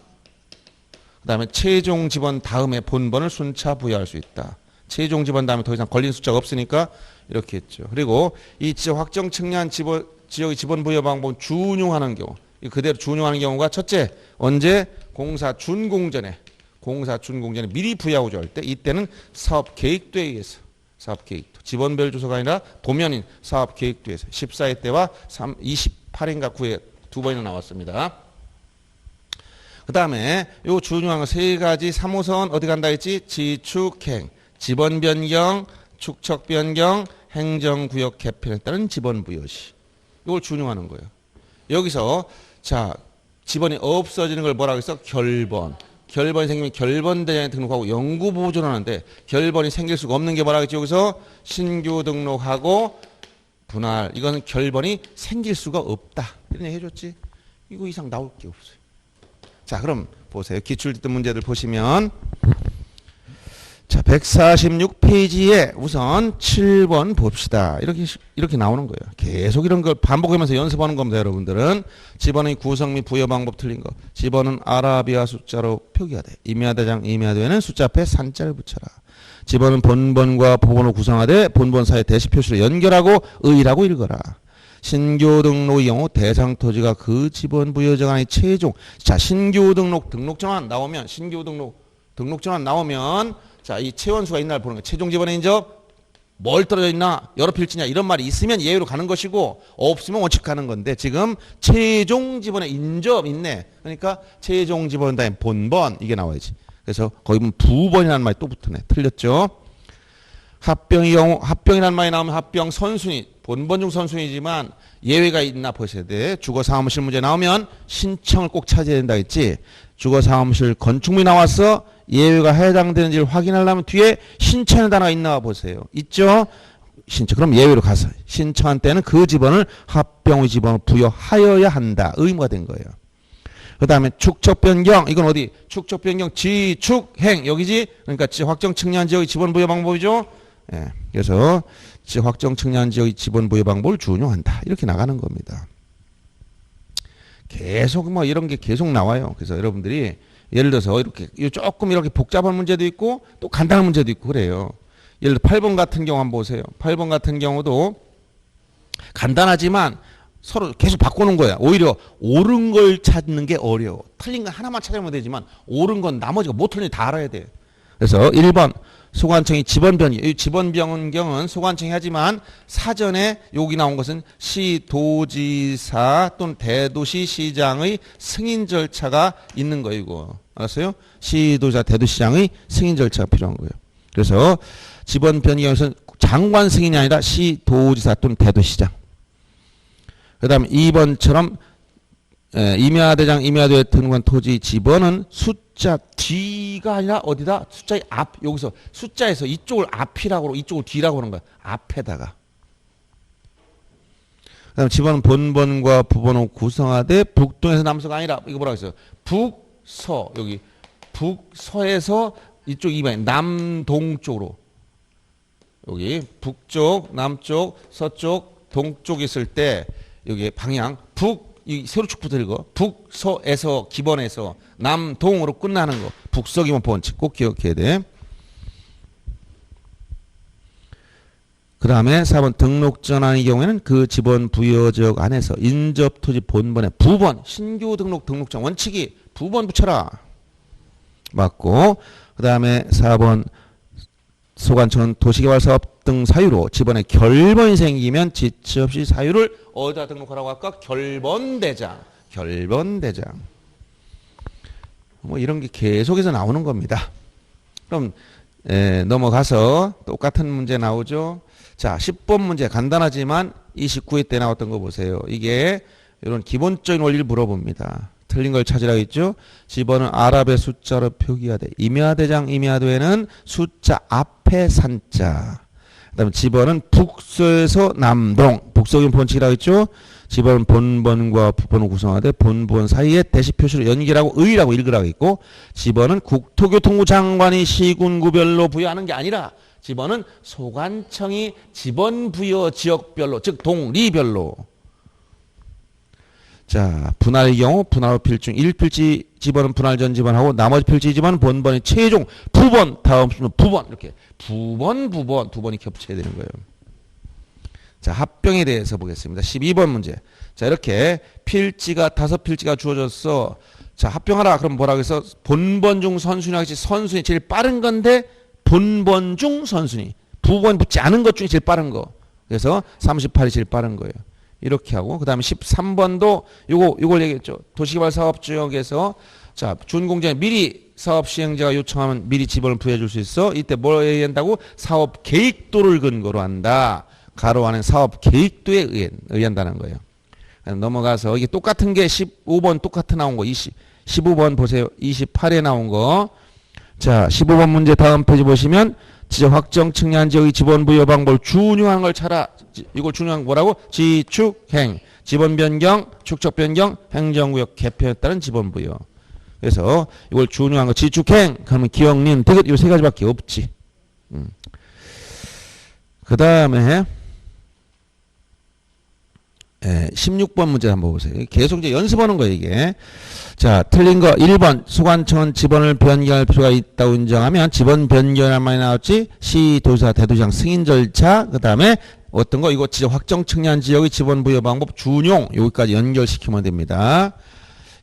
그 다음에 최종 지번 다음에 본번을 순차 부여할 수 있다. 최종 지번 다음에 더 이상 걸린 숫자가 없으니까 이렇게 했죠. 그리고 이 지역 확정 측량 지역의 지번 부여 방법은 준용하는 경우, 그대로 준용하는 경우가 첫째, 언제? 공사 준공전에 미리 부여하고자 할 때, 이때는 사업계획도에 의해서, 사업계획도 지번별 주소가 아니라 도면인 사업계획도에서 14회 때와 28회인가 9회 두 번이나 나왔습니다. 그 다음에 요 준용한 세 가지 3호선 어디 간다 했지? 지축행, 지번 변경, 축척 변경, 행정구역 개편에 따른 지번 부여시. 이걸 준용하는 거예요. 여기서 자, 지번이 없어지는 걸 뭐라고 했어? 결번. 결번이 생기면 결번대장에 등록하고 영구 보존하는데, 결번이 생길 수가 없는 게 뭐라고 했지? 여기서 신규 등록하고 분할. 이거는 결번이 생길 수가 없다. 이런 얘기 해줬지? 이거 이상 나올 게 없어요. 자, 그럼 보세요. 기출뒷등 문제들 보시면, 자, 146페이지에 우선 7번 봅시다. 이렇게 나오는 거예요. 계속 이런 걸 반복하면서 연습하는 겁니다, 여러분들은. 지번의 구성 및 부여 방법 틀린 거. 지번은 아라비아 숫자로 표기하되, 임야대장, 임야도에는 숫자 앞에 산자를 붙여라. 지번은 본번과 부번을 구성하되 본번 사이 대시 표시로 연결하고 의라고 읽어라. 신규 등록의 경우 대상 토지가 그 지번 부여 정한의 최종. 자, 신규 등록 정한 나오면, 신규 등록 정한 나오면, 자, 이 채원수가 있나 보는 거예요. 최종 지번의 인접, 뭘 떨어져 있나, 여러 필지냐, 이런 말이 있으면 예외로 가는 것이고, 없으면 원칙 가는 건데, 지금 최종 지번의 인접 있네. 그러니까 최종 지번 다음에 본번, 이게 나와야지. 그래서 거기 보면 부번이라는 말이 또 붙었네. 틀렸죠? 합병의 경우, 합병이라는 말이 나오면 합병 선순위, 본번 중 선순위지만 예외가 있나 보셔야 돼. 주거사무실 문제 나오면 신청을 꼭 찾아야 된다 했지. 주거사무실 건축물이 나왔어. 예외가 해당되는지를 확인하려면 뒤에 신청의 단어가 있나 보세요. 있죠? 신청. 그럼 예외로 가서 신청한 때는 그 지번을 합병의 지번을 부여하여야 한다. 의무가 된 거예요. 그 다음에 축척 변경. 이건 어디? 축척 변경 지축행. 여기지? 그러니까 확정 측량 지역의 지번 부여 방법이죠. 예. 그래서 확정 측량 지역의 지번 부여 방법을 준용한다. 이렇게 나가는 겁니다. 계속 뭐 이런 게 계속 나와요. 그래서 여러분들이 예를 들어서 이렇게 조금 이렇게 복잡한 문제도 있고 또 간단한 문제도 있고 그래요. 예를 들어 8번 같은 경우 한번 보세요. 8번 같은 경우도 간단하지만 서로 계속 바꾸는 거야. 오히려 옳은 걸 찾는 게 어려워. 틀린 건 하나만 찾으면 되지만 옳은 건 나머지가 못 틀린지 다 알아야 돼. 그래서 1번 소관청이 지번 변경. 이 지번 변경은 소관청이 하지만 사전에 여기 나온 것은 시도지사 또는 대도시 시장의 승인 절차가 있는 거이고. 알았어요? 시도지사 대도시장의 승인 절차가 필요한 거예요. 그래서 지번 변경에서는 장관 승인이 아니라 시도지사 또는 대도시장. 그 다음에 2번처럼 임야대장, 임야도에 등록한 토지 지번은 숫자 뒤가 아니라 어디다? 숫자의 앞. 여기서 숫자에서 이쪽을 앞이라고 이쪽을 뒤라고 하는 거야. 앞에다가. 그다음 집어는 본번과 부번을 구성하되 북동에서 남서가 아니라 이거 뭐라고 했어요? 북서 여기 북서에서 이쪽 이방 남동쪽으로 여기 북쪽, 남쪽, 서쪽, 동쪽 있을 때 여기 방향 이 세로축부터 읽어. 북서에서 기본에서 남동으로 끝나는 거. 북서기본 번칙 꼭 기억해야 돼. 그 다음에 4번 등록전환의 경우에는 그 지번 부여지역 안에서 인접토지 본번에 부번 신규 등록전 원칙이 부번 붙여라. 맞고 그 다음에 4번 소관청은 도시개발사업 등 사유로 지번에 결번이 생기면 지체 없이 사유를 어디다 등록하라고 할까? 결번대장. 뭐 이런 게 계속해서 나오는 겁니다. 그럼 넘어가서 똑같은 문제 나오죠. 자, 10번 문제 간단하지만 29회 때 나왔던 거 보세요. 이게 이런 기본적인 원리를 물어봅니다. 틀린 걸 찾으라고 했죠. 집어는 아랍의 숫자로 표기하되 임야대장 임야도에는 숫자 앞에 산자. 그 다음에 집어는 북서에서 남동 북서기본 번칙이라고 했죠. 집어는 본번과 부번을 구성하되 본번 사이에 대시 표시로 연결하고 의라고 읽으라고 했고 집어는 국토교통부 장관이 시군구별로 부여하는 게 아니라 집어는 소관청이 지번 부여 지역별로 즉 동리별로. 자, 분할의 경우 분할 후 필중 1필지 집어는 분할 전 집어하고 나머지 필지 집어는 본번이 최종 부번 다음 수는 부번 이렇게 부번이 겹쳐야 되는 거예요. 자, 합병에 대해서 보겠습니다. 12번 문제. 자, 이렇게 필지가 5필지가 주어졌어. 자, 합병하라. 그럼 뭐라고 해서 본번 중 선순위 하겠지. 선순위 제일 빠른 건데 본번 중 선순위. 부번 붙지 않은 것 중에 제일 빠른 거. 그래서 38이 제일 빠른 거예요. 이렇게 하고 그다음에 13번도 요걸 얘기했죠. 도시개발 사업 지역에서 자, 준공장에 미리 사업 시행자가 요청하면 미리 지번을 부여해 줄 수 있어. 이때 뭘 얘기한다고? 사업 계획도를 근거로 한다. 가로 안에 사업 계획도에 의한다는 거예요. 넘어가서 이게 똑같은 게 15번 똑같은 나온 거 15번 보세요. 28에 나온 거. 자, 15번 문제 다음 페이지 보시면 지적 확정 측량 지역의 지번 부여 방법을 준용하는 걸 찾아. 이걸 준용한 뭐라고? 지축행, 지번 변경, 축적 변경, 행정구역 개편에 따른 지번 부여. 그래서 이걸 준용한 거 지축행 그러면 기억, 린, 디귿 이 세 가지밖에 없지. 그 다음에 16번 문제 한번 보세요. 계속 이제 연습하는 거예요, 이게. 자, 틀린 거 1번 소관청은 지번을 변경할 필요가 있다고 인정하면 지번 변경할 말이 나왔지. 시도지사 대도시장 승인 절차 그 다음에 어떤 거 이거 지적 확정 측량 지역의 지번 부여 방법 준용 여기까지 연결시키면 됩니다.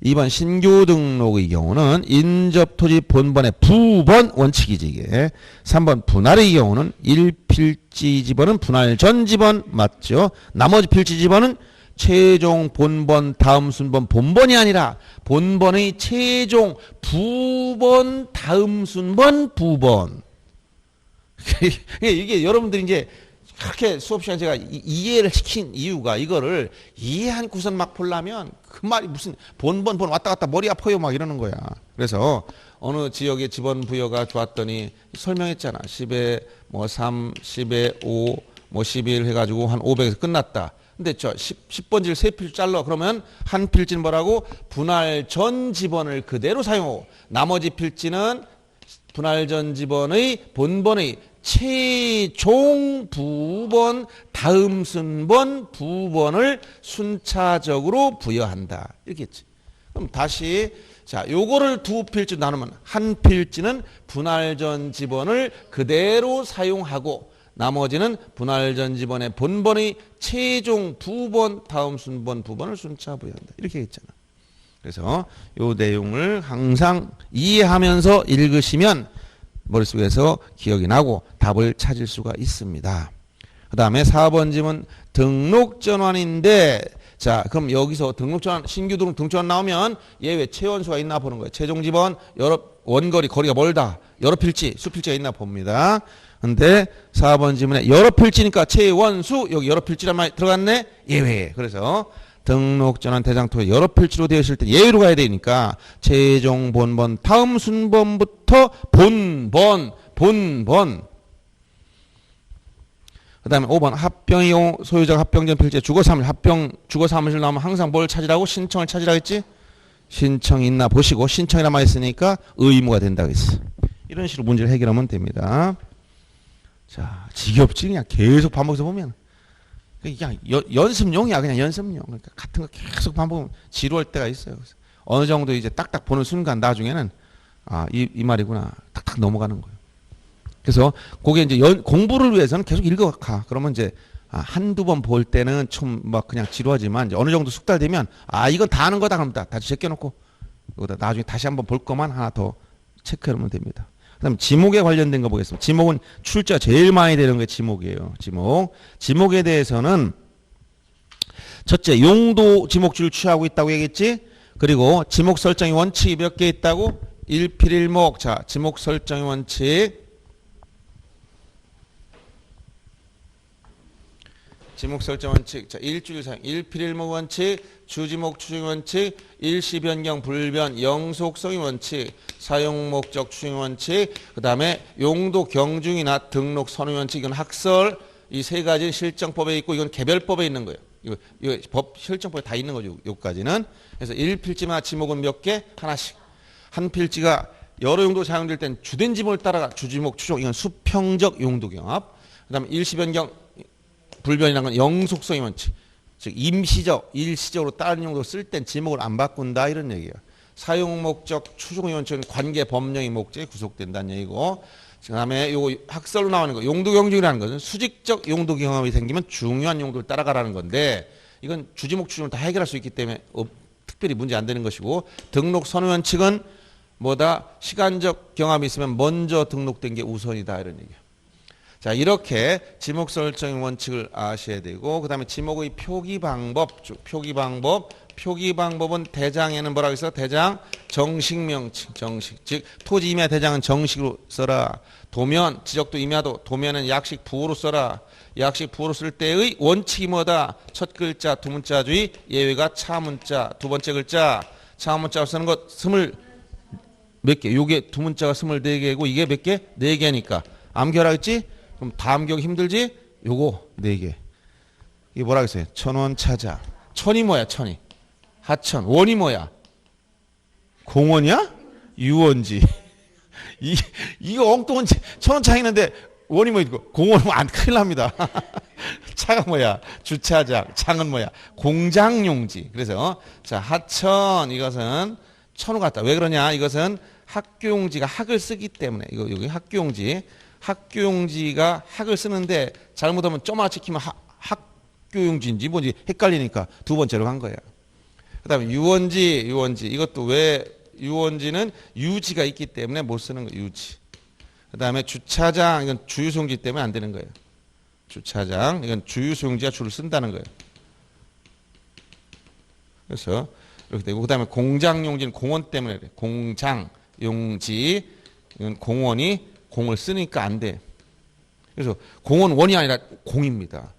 2번 신규 등록의 경우는 인접토지 본번의 부번 원칙이지 이게. 3번 분할의 경우는 1필지 지번은 분할 전 지번 맞죠. 나머지 필지 지번은 최종 본번 다음 순번 본번이 아니라 본번의 최종 부번 다음 순번 부번. 이게 여러분들이 이제 그렇게 수업 시간에 제가 이해를 시킨 이유가 이거를 이해하고선 막 보려면 그 말이 무슨 본번 왔다 갔다 머리 아파요 막 이러는 거야. 그래서 어느 지역의 지번 부여가 좋았더니 설명했잖아. 10에 뭐 3, 10에 5, 뭐 11 해가지고 한 500에서 끝났다. 근데 10번지를 3필 잘라. 그러면 한 필지는 뭐라고? 분할 전 지번을 그대로 사용하고 나머지 필지는 분할 전 지번의 본번의 최종 부번 다음 순번 부번을 순차적으로 부여한다. 이렇게 했지. 그럼 다시 자, 요거를 두 필지 나누면 한 필지는 분할 전 지번을 그대로 사용하고 나머지는 분할 전 지번의 본번의 최종 부번 다음 순번 부번을 순차 부여한다. 이렇게 했잖아. 그래서 요 내용을 항상 이해하면서 읽으시면 머릿속에서 기억이 나고 답을 찾을 수가 있습니다. 그 다음에 4번 질문 등록전환인데 자, 그럼 여기서 등록전환 신규 등록전환 나오면 예외 최원수가 있나 보는 거예요. 최종 지번 여러 원거리 거리가 멀다. 여러 필지 수필지가 있나 봅니다. 근데 4번 질문에 여러 필지니까 최원수 여기 여러 필지란 말이 들어갔네. 예외. 그래서 등록전환 대장토에 여러 필지로 되어 있을 때 예외로 가야 되니까 최종 본번 다음 본번부터 본번 그 그 다음에 5번 합병의 경우 소유자가 합병전 필지에 주거사무실 주거 사무실 나오면 항상 뭘 찾으라고? 신청을 찾으라고 했지? 신청이 있나 보시고 신청이란 말이 있으니까 의무가 된다고 했어. 이런 식으로 문제를 해결하면 됩니다. 자, 지겹지 그냥 계속 반복해서 보면 그냥 연습용이야. 그냥 연습용. 그러니까 같은 거 계속 반복하면 지루할 때가 있어요. 그래서 어느 정도 이제 딱딱 보는 순간 나중에는 이 말이구나 딱딱 넘어가는 거예요. 그래서 그게 이제 공부를 위해서는 계속 읽어가. 그러면 이제 한두 번 볼 때는 좀 막 그냥 지루하지만 이제 어느 정도 숙달되면 이건 다 아는 거다 그럼 다시 제껴놓고 나중에 다시 한번 볼 것만 하나 더 체크해놓으면 됩니다. 그다음 지목에 관련된 거 보겠습니다. 지목은 출제가 제일 많이 되는 게 지목이에요. 지목에 대해서는 첫째 용도 지목줄을 취하고 있다고 얘기했지. 그리고 지목 설정의 원칙이 몇 개 있다고? 일필일목. 자, 지목 설정의 원칙. 지목 설정 원칙. 자, 일주일 사용. 일필일목 원칙, 주지목 추정 원칙, 일시 변경 불변 영속성의 원칙, 사용 목적 추정 원칙, 그다음에 용도 경중이나 등록 선호 원칙. 이건 학설 이 세 가지 실정법에 있고 이건 개별법에 있는 거예요. 이거 법 실정법에 다 있는 거죠. 여기까지는. 그래서 1필지마다 지목은 몇 개? 하나씩. 한 필지가 여러 용도 사용될 땐 주된 지목을 따라가 주지목 추정. 이건 수평적 용도 경합. 그다음에 일시 변경 불변이라는 건 영속성의 원칙. 즉 임시적, 일시적으로 다른 용도 쓸 땐 지목을 안 바꾼다 이런 얘기예요. 사용 목적 추정의 원칙은 관계 법령의 목적에 구속된다는 얘기고, 그다음에 요거 학설로 나오는 거 용도 경중이라는 것은 수직적 용도 경험이 생기면 중요한 용도를 따라가라는 건데 이건 주지목 추정을 다 해결할 수 있기 때문에 특별히 문제 안 되는 것이고, 등록 선호 원칙은 뭐다? 시간적 경험이 있으면 먼저 등록된 게 우선이다 이런 얘기예요. 자, 이렇게 지목 설정 원칙을 아셔야 되고, 그 다음에 지목의 표기 방법, 표기 방법은 대장에는 뭐라고 했어? 대장 정식 명칭, 정식. 즉 토지 임야 대장은 정식으로 써라. 도면 지적도 임야도 도면은 약식 부호로 써라. 약식 부호로 쓸 때의 원칙이 뭐다? 첫 글자 두 문자주의, 예외가 차문자. 두 번째 글자 차문자로 쓰는 것 몇 개? 요게 두 문자가 24개고 이게 몇 개? 4개니까 암기하라 했지? 그럼 다 암기하기 힘들지? 요거 4개. 이게 뭐라고 했어요? 천원 찾아. 천이 뭐야? 천이. 하천. 원이 뭐야? 공원이야? 유원지. 이거 엉뚱한 천원 차 있는데 원이 뭐 있고 공원은 안 큰일 납니다. 차가 뭐야? 주차장. 창은 뭐야? 공장용지. 그래서 자, 하천 이것은 천우 같다. 왜 그러냐? 이것은 학교용지가 학을 쓰기 때문에. 이거 여기 학교용지. 학교용지가 학을 쓰는데 잘못하면 점 하나 찍히면 학교용지인지 뭔지 헷갈리니까 두 번째로 간 거예요. 그 다음에 유원지. 이것도 왜 유원지는 유지가 있기 때문에 못 쓰는 거예요. 유지. 그 다음에 주차장. 이건 주유소용지 때문에 안 되는 거예요. 주차장. 이건 주유소용지가 줄을 쓴다는 거예요. 그래서 이렇게 되고, 그 다음에 공장용지는 공원 때문에 그래. 공장용지. 이건 공원이 공을 쓰니까 안 돼. 그래서 공은 원이 아니라 공입니다.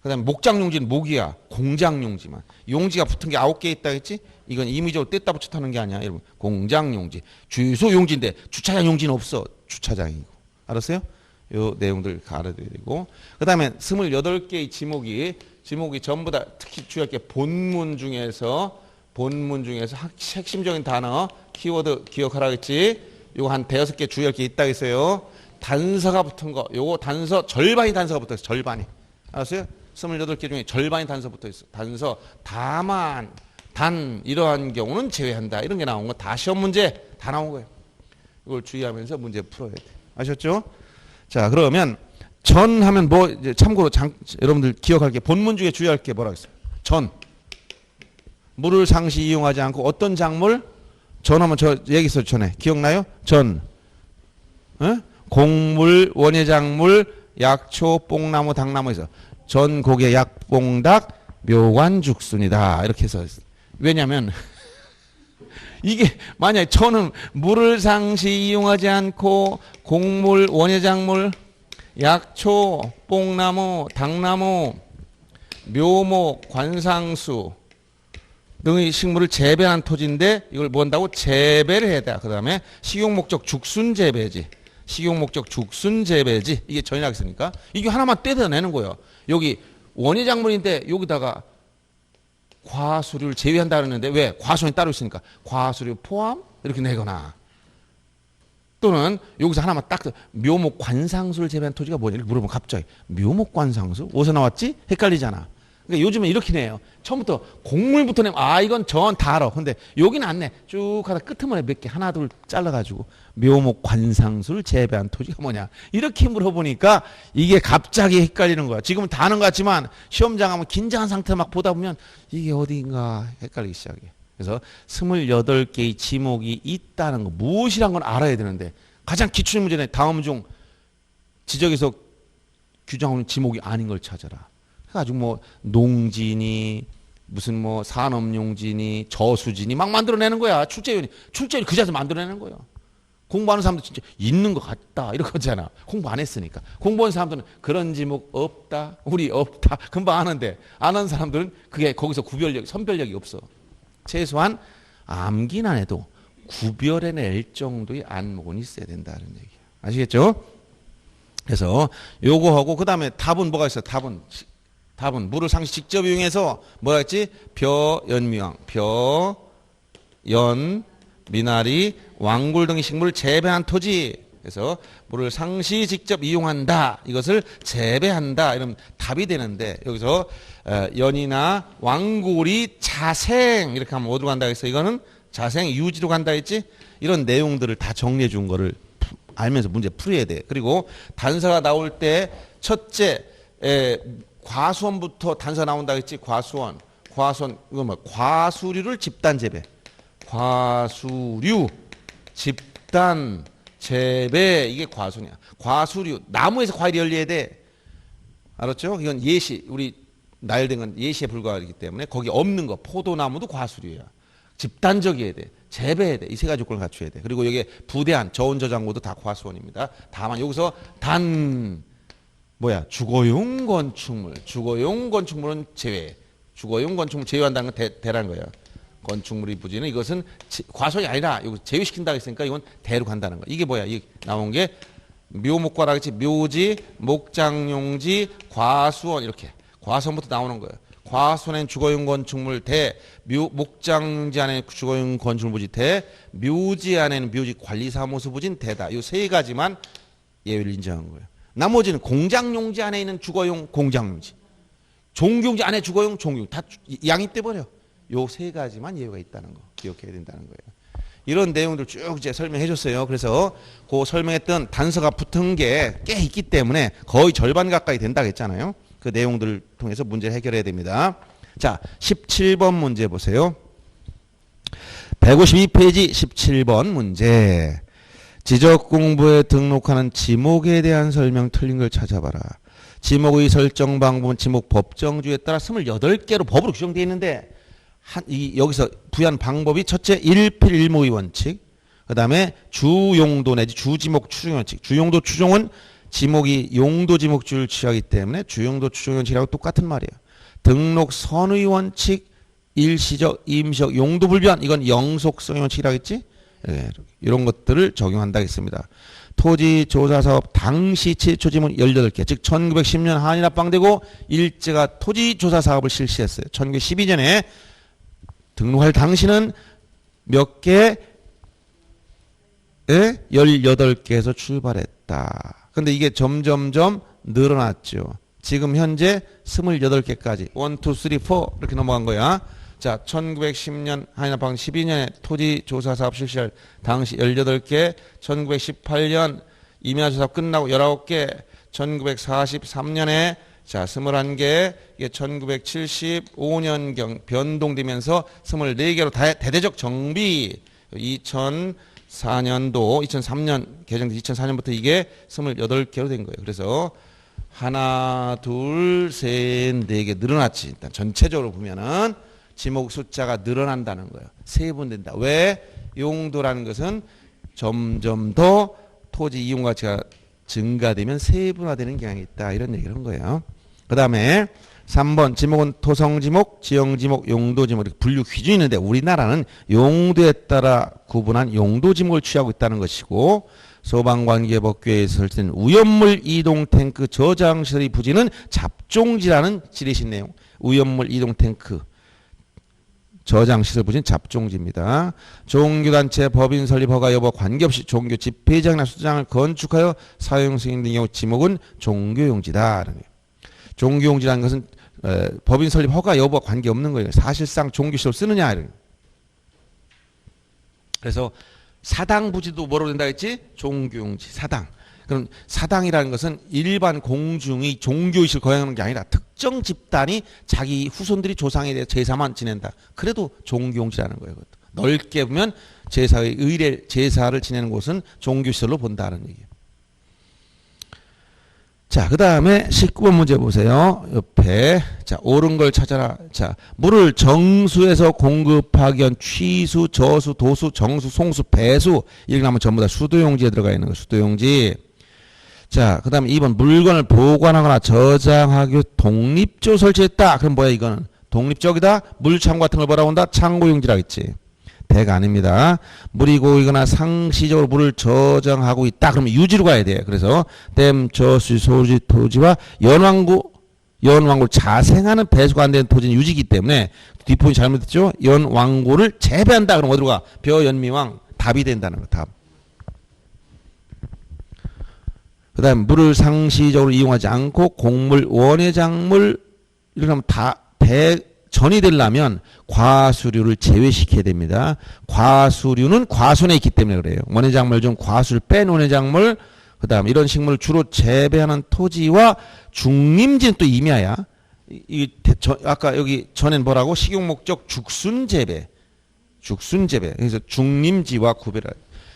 그 다음에 목장용지는 목이야. 공장용지만. 용지가 붙은 게 9개 있다 했지? 이건 임의적으로 뗐다 붙였다 하는 게 아니야. 여러분, 공장용지. 주유소용지인데 주차장용지는 없어. 주차장이고. 알았어요? 요 내용들 알아둬야 되고. 그 다음에 28개의 지목이 전부 다 특히 주의할 게 본문 중에서 핵심적인 단어, 키워드 기억하라 했지? 요거 한 5개 주의할 게 있다고 했어요. 단서가 붙은 거. 요거 단서 절반이 단서가 붙어 있어. 절반이. 알았어요? 28개 중에 절반이 단서 붙어 있어. 단서 다만 단 이러한 경우는 제외한다. 이런 게 나온 거 다 시험 문제 다 나온 거예요. 이걸 주의하면서 문제 풀어야 돼. 아셨죠? 자, 그러면 전 하면 뭐 이제 참고로 여러분들 기억할 게 본문 중에 주의할 게 뭐라고 했어요? 전. 물을 상시 이용하지 않고 어떤 작물? 전하면 저 얘기했어요. 전에 기억나요? 전. 곡물, 원예작물, 약초, 뽕나무, 당나무에서 전, 고개, 약, 뽕닭, 묘관, 죽순이다. 이렇게 해서 왜냐면 이게 만약에 저는 물을 상시 이용하지 않고 곡물, 원예작물, 약초, 뽕나무, 당나무, 묘목, 관상수 등의 식물을 재배한 토지인데 이걸 뭐 한다고? 재배를 해야 돼. 그 다음에 식용 목적 죽순 재배지. 식용 목적 죽순 재배지. 이게 전이라고 했으니까 이게 하나만 떼어내는 거예요. 여기 원예작물인데 여기다가 과수류를 제외한다 그랬는데 왜? 과수원이 따로 있으니까 과수류 포함 이렇게 내거나 또는 여기서 하나만 딱 묘목 관상수를 재배한 토지가 뭐냐 이렇게 물어보면 갑자기 묘목 관상수? 어디서 나왔지? 헷갈리잖아. 그러니까 요즘에 이렇게 내요. 처음부터 곡물부터 내면 이건 전 다 알아. 근데 여기는 안 내. 쭉 하다 끄트머리 몇 개 하나 둘 잘라가지고 묘목 관상수를 재배한 토지가 뭐냐 이렇게 물어보니까 이게 갑자기 헷갈리는 거야. 지금은 다 아는 것 같지만 시험장 가면 긴장한 상태로 막 보다 보면 이게 어디인가 헷갈리기 시작해. 그래서 28개의 지목이 있다는 거 무엇이란 건 알아야 되는데 가장 기출의 문제는 다음 중 지적에서 규정하는 지목이 아닌 걸 찾아라. 그래가지고 뭐 농지니 무슨 뭐 산업용지니 저수지니 막 만들어내는 거야. 출제위원이 그 자리에서 만들어내는 거예요. 공부하는 사람도 진짜 있는 것 같다 이러거잖아. 공부 안 했으니까. 공부한 사람들은 그런 지목 없다 우리 없다 금방 아는데 안 하는 사람들은 그게 거기서 선별력이 없어. 최소한 암기는 안 해도 구별해낼 정도의 안목은 있어야 된다는 얘기야. 아시겠죠? 그래서 요거 하고 그 다음에 답은 뭐가 있어요? 답은 물을 상시 직접 이용해서 뭐라 했지? 벼연미왕, 벼연, 미나리, 왕굴 등의 식물을 재배한 토지. 그래서 물을 상시 직접 이용한다. 이것을 재배한다. 이러면 답이 되는데 여기서 연이나 왕굴이 자생 이렇게 하면 어디로 간다 했어? 이거는 자생 유지로 간다 했지? 이런 내용들을 다 정리해 준 거를 알면서 문제 풀어야 돼. 그리고 단서가 나올 때 첫째 과수원부터 단서 나온다 했지? 과수원 이거 뭐 과수류를 집단 재배. 과수류 집단 재배 이게 과수냐. 과수류 나무에서 과일이 열려야 돼. 알았죠? 이건 예시 우리 나열된 건 예시에 불과하기 때문에 거기 없는 거 포도나무도 과수류야. 집단적이어야 돼. 재배해야 돼. 이 세 가지 조건을 갖춰야 돼. 그리고 여기에 부대한 저온저장고도 다 과수원입니다. 다만 여기서 주거용 건축물은 제외. 주거용 건축물 제외한다는 건 대라는 거예요. 건축물이 부지는 이것은 과수원이 아니라 이거 제외시킨다고 했으니까 이건 대로 간다는 거. 이게 뭐야? 이 나온 게 묘목과라 그랬지. 묘지, 목장용지, 과수원 이렇게. 과수원부터 나오는 거예요. 과수원엔 주거용 건축물 대, 목장지 안에 주거용 건축물 부지 대, 묘지 안에는 묘지 관리사무소 부지는 대다. 이 세 가지만 예외를 인정한 거예요. 나머지는 공장용지 안에 있는 주거용 공장용지, 종교용지 안에 주거용 종교용 다 양입돼 버려. 요 세 가지만 예외가 있다는 거 기억해야 된다는 거예요. 이런 내용들 쭉 이제 설명해 줬어요. 그래서 그 설명했던 단서가 붙은 게 꽤 있기 때문에 거의 절반 가까이 된다고 했잖아요. 그 내용들을 통해서 문제를 해결해야 됩니다. 자, 17번 문제 보세요. 152페이지 17번 문제. 지적 공부에 등록하는 지목에 대한 설명 틀린 걸 찾아봐라. 지목의 설정 방법은 지목 법정주에 따라 28개로 법으로 규정되어 있는데 여기서 부여한 방법이 첫째 일필일모의 원칙, 그 다음에 주용도 내지 주지목 추종 원칙. 주용도 추종은 지목이 용도 지목주를 취하기 때문에 주용도 추종 원칙이라고 똑같은 말이에요. 등록 선의 원칙, 일시적, 임시적, 용도 불변 이건 영속성의 원칙이라고 했지? 네, 이런 것들을 적용한다 했습니다. 토지조사사업 당시 최초 지문 18개, 즉 1910년 한일 합방되고 일제가 토지조사사업을 실시했어요. 1912년에 등록할 당시는 몇 개? 18개에서 출발했다. 근데 이게 점점점 늘어났죠. 지금 현재 28개까지 1, 2, 3, 4 이렇게 넘어간 거야. 자, 1910년 한일합방 12년에 토지조사사업 실시할 당시 18개, 1918년 임야조사 끝나고 19개, 1943년에 자, 21개, 이게 1975년경 변동되면서 24개로 대대적 정비 2003년 개정된 2004년부터 이게 28개로 된 거예요. 그래서 하나, 둘, 셋, 네 개 늘어났지. 일단 전체적으로 보면은 지목 숫자가 늘어난다는 거예요. 세분된다. 왜? 용도라는 것은 점점 더 토지 이용 가치가 증가되면 세분화되는 경향이 있다. 이런 얘기를 한 거예요. 그 다음에 3번 지목은 토성지목, 지형지목, 용도지목 이렇게 분류 기준이 있는데 우리나라는 용도에 따라 구분한 용도지목을 취하고 있다는 것이고 소방관계법규에 설정된 위험물 이동 탱크 저장 시설의 부지는 잡종지라는 지리신 내용. 위험물 이동 탱크 저장 시설 부지는 잡종지입니다. 종교단체 법인 설립 허가 여부와 관계없이 종교 집회장이나 수장을 건축하여 사용 승인 등의 경우 지목은 종교용지다. 종교용지라는 것은 법인 설립 허가 여부와 관계없는 거예요. 사실상 종교시설 쓰느냐 이런. 그래서 사당 부지도 뭐로 된다 했지? 종교용지, 사당. 그럼 사당이라는 것은 일반 공중이 종교의식을 거행하는 게 아니라 특정 집단이 자기 후손들이 조상에 대해 제사만 지낸다. 그래도 종교용지라는 거예요. 그것도. 넓게 보면 제사의 의례, 제사를 지내는 곳은 종교시설로 본다는 얘기예요. 자, 그 다음에 19번 문제 보세요. 옆에. 자, 옳은 걸 찾아라. 자, 물을 정수에서 공급하기 위한 취수, 저수, 도수, 정수, 송수, 배수. 이렇게 나면 전부 다 수도용지에 들어가 있는 거 수도용지. 자, 그 다음에 2번 물건을 보관하거나 저장하기 위해 독립조 설치했다. 그럼 뭐야 이거는? 독립적이다? 물창고 같은 걸 뭐라고 한다? 창고용지라고 했지. 대가 아닙니다. 물이 고이거나 상시적으로 물을 저장하고 있다. 그러면 유지로 가야 돼요. 그래서 댐, 저수, 소지, 토지와 연왕고를 자생하는 배수가 안 되는 토지는 유지이기 때문에 뒷부분이 잘못됐죠. 연왕고를 재배한다. 그럼 어디로 가? 벼연미왕 답이 된다는 거. 답. 그 다음에 물을 상시적으로 이용하지 않고 곡물, 원예작물 이렇게 하면 다 전이 되려면 과수류를 제외시켜야 됩니다. 과수류는 과수원에 있기 때문에 그래요. 원예작물 중 과수를 뺀 원예작물, 그 다음 이런 식물을 주로 재배하는 토지와 중림지는 또 임야야. 아까 여기 전엔 뭐라고? 식용목적 죽순재배. 죽순재배. 그래서 중림지와 구별을.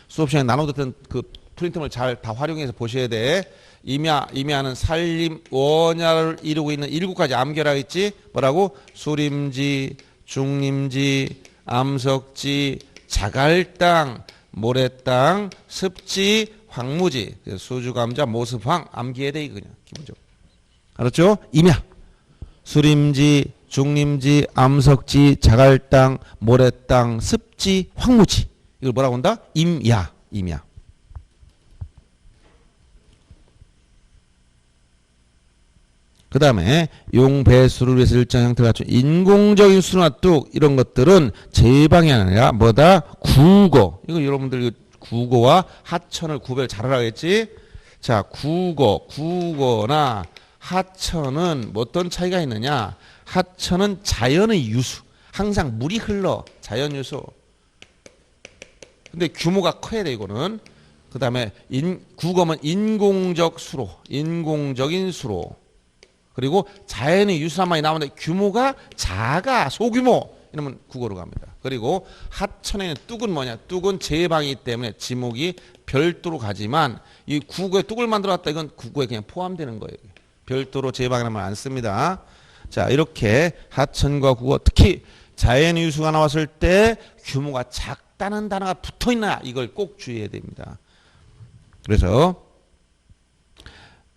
수업 시간에 나눠뒀던 그 프린트물 잘 다 활용해서 보셔야 돼. 임야는 산림, 원야를 이루고 있는 7가지 암계라 했지. 뭐라고? 수림지, 중림지, 암석지, 자갈땅, 모래땅, 습지, 황무지. 수주감자, 모습황, 암기해야 돼. 그냥 기본적으로. 알았죠? 임야. 수림지, 중림지, 암석지, 자갈땅, 모래땅, 습지, 황무지. 이걸 뭐라고 한다? 임야. 임야. 그 다음에 용배수를 위해서 일정 형태를 갖춘 인공적인 수나 뚝 이런 것들은 제방이 아니라 뭐다? 구거. 이거 여러분들 구거와 하천을 구별 잘하라겠지? 자, 구거나 하천은 어떤 차이가 있느냐? 하천은 자연의 유수. 항상 물이 흘러. 자연 유수. 근데 규모가 커야 돼 이거는. 그 다음에 구거면 인공적 수로. 인공적인 수로. 그리고 자연의 유수산만이 나오는데 규모가 작아. 소규모. 이러면 국어로 갑니다. 그리고 하천에는 뚝은 뭐냐? 뚝은 제방이기 때문에 지목이 별도로 가지만 이 국어에 뚝을 만들어놨다. 이건 국어에 그냥 포함되는 거예요. 별도로 제방이라면 안 씁니다. 자, 이렇게 하천과 국어 특히 자연의 유수가 나왔을 때 규모가 작다는 단어가 붙어있나 이걸 꼭 주의해야 됩니다. 그래서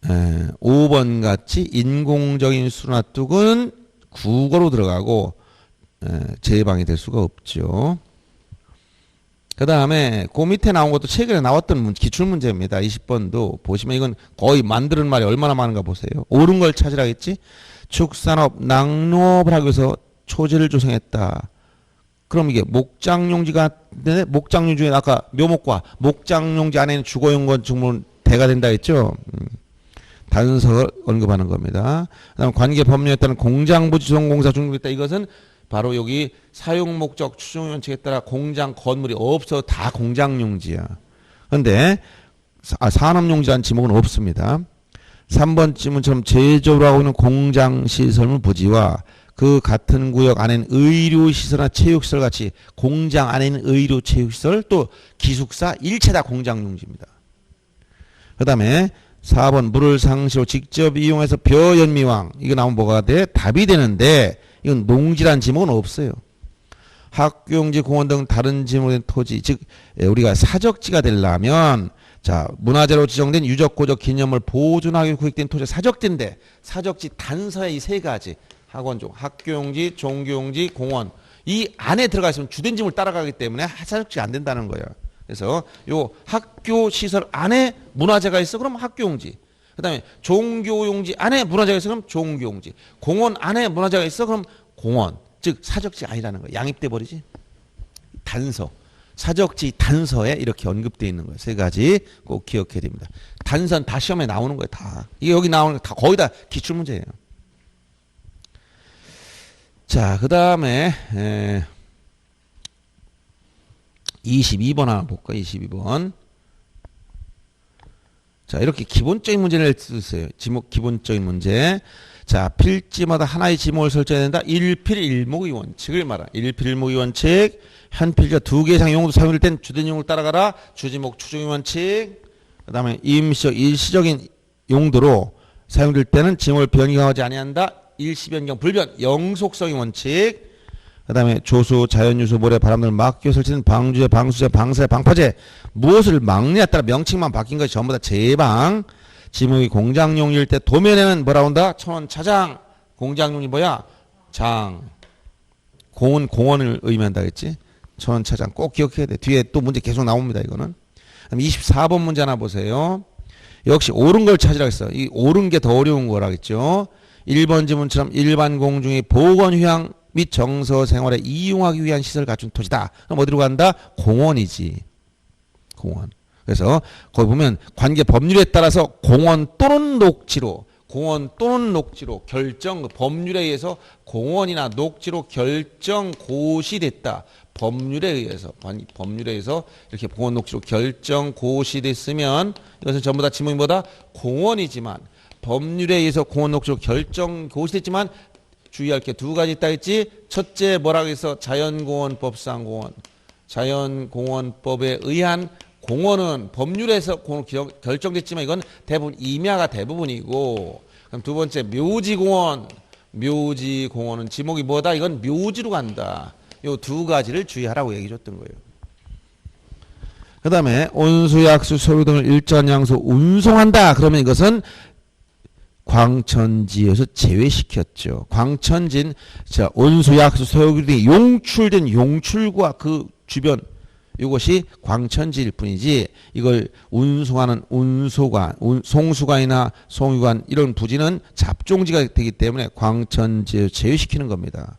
5번 같이 인공적인 수나 뚝은 국어로 들어가고 제방이 될 수가 없죠. 그 다음에 그 밑에 나온 것도 최근에 나왔던 기출문제입니다. 20번도 보시면 이건 거의 만드는 말이 얼마나 많은가 보세요. 옳은 걸 찾으라겠지. 축산업, 낙농업을 하기 위해서 초지를 조성했다. 그럼 이게 목장용지가 되네? 목장용 중에 아까 묘목과 목장용지 안에는 주거용 건축물은 대가 된다 했죠. 단서를 언급하는 겁니다. 그다음 관계 법령에 따른 공장부지 조성공사 중단했다. 이것은 바로 여기 사용 목적 추정 원칙에 따라 공장 건물이 없어 다 공장용지야. 그런데 산업용지라는 지목은 없습니다. 3번 지문처럼 제조를 하고 있는 공장 시설물 부지와 그 같은 구역 안에는 의료시설이나 체육시설 같이 공장 안에 있는 의료 체육시설 또 기숙사 일체 다 공장용지입니다. 그 다음에 4번 물을 상시로 직접 이용해서 벼연미왕 이거 나오면 뭐가 돼? 답이 되는데 이건 농지란 지목은 없어요. 학교용지 공원 등 다른 지목의 토지 즉 우리가 사적지가 되려면 자 문화재로 지정된 유적고적 기념물 보존하기 위해 구획된 토지가 사적지인데 사적지 단서의 이 세 가지 학원종, 학교용지, 종교용지, 공원 이 안에 들어가 있으면 주된 지목을 따라가기 때문에 사적지가 안 된다는 거예요. 그래서 요 학교 시설 안에 문화재가 있어 그럼 학교용지. 그다음에 종교용지 안에 문화재가 있어 그럼 종교용지. 공원 안에 문화재가 있어 그럼 공원. 즉 사적지 아니라는 거예요. 양입돼 버리지. 단서. 사적지 단서에 이렇게 언급되어 있는 거예요. 세 가지 꼭 기억해야 됩니다. 단서는 다 시험에 나오는 거예요. 다. 이게 여기 나오는 거 다 거의 다 기출문제예요. 자, 그 다음에 22번 하나 볼까? 22번. 자, 이렇게 기본적인 문제를 쓰세요. 지목 기본적인 문제. 자, 필지마다 하나의 지목을 설정해야 된다. 일필일목의 원칙을 말하. 일필일목의 원칙. 한 필지가 두 개 이상 용어도 사용될 땐 주된 용어를 따라가라. 주지목 추정의 원칙. 그 다음에 임시적, 일시적인 용도로 사용될 때는 지목을 변경하지 아니한다. 일시변경 불변. 영속성의 원칙. 그 다음에 조수, 자연유수, 모래, 바람들, 막교 설치는 방주제, 방수제, 방사제, 방파제. 무엇을 막느냐에 따라 명칭만 바뀐 것이 전부 다 제방. 지목이 공장용일 때 도면에는 뭐라 온다? 천원 차장. 공장용이 뭐야? 장. 공은 공원을 의미한다 했지? 천원 차장 꼭 기억해야 돼. 뒤에 또 문제 계속 나옵니다. 이거는. 그럼 24번 문제 하나 보세요. 역시 옳은 걸 찾으라고 했어. 이 옳은 게 더 어려운 거라겠죠. 1번 지문처럼 일반 공중의 보건 휴양 및 정서 생활에 이용하기 위한 시설을 갖춘 토지다. 그럼 어디로 간다? 공원이지. 공원. 그래서 거기 보면 관계 법률에 따라서 공원 또는 녹지로 결정, 법률에 의해서 공원이나 녹지로 결정 고시됐다. 법률에 의해서 이렇게 공원 녹지로 결정 고시됐으면 이것은 전부 다 지목이 뭐다? 공원이지만 법률에 의해서 공원 녹지로 결정 고시됐지만 주의할 게 두 가지 있다 했지. 첫째 뭐라고 해서 자연공원법상 공원. 자연공원법에 의한 공원은 법률에서 결정됐지만 이건 대부분 임야가 대부분이고, 그럼 두 번째 묘지공원은 지목이 뭐다? 이건 묘지로 간다. 요 두 가지를 주의하라고 얘기 줬던 거예요. 그 다음에 온수, 약수, 소유 등을 일정한 양수 운송한다. 그러면 이것은 광천지에서 제외시켰죠. 광천진, 자, 온수, 약수, 소유 등이 용출된 용출과 그 주변, 이것이 광천지일 뿐이지 이걸 운송하는 운소관, 송수관이나 송유관 이런 부지는 잡종지가 되기 때문에 광천지에 제외시키는 겁니다.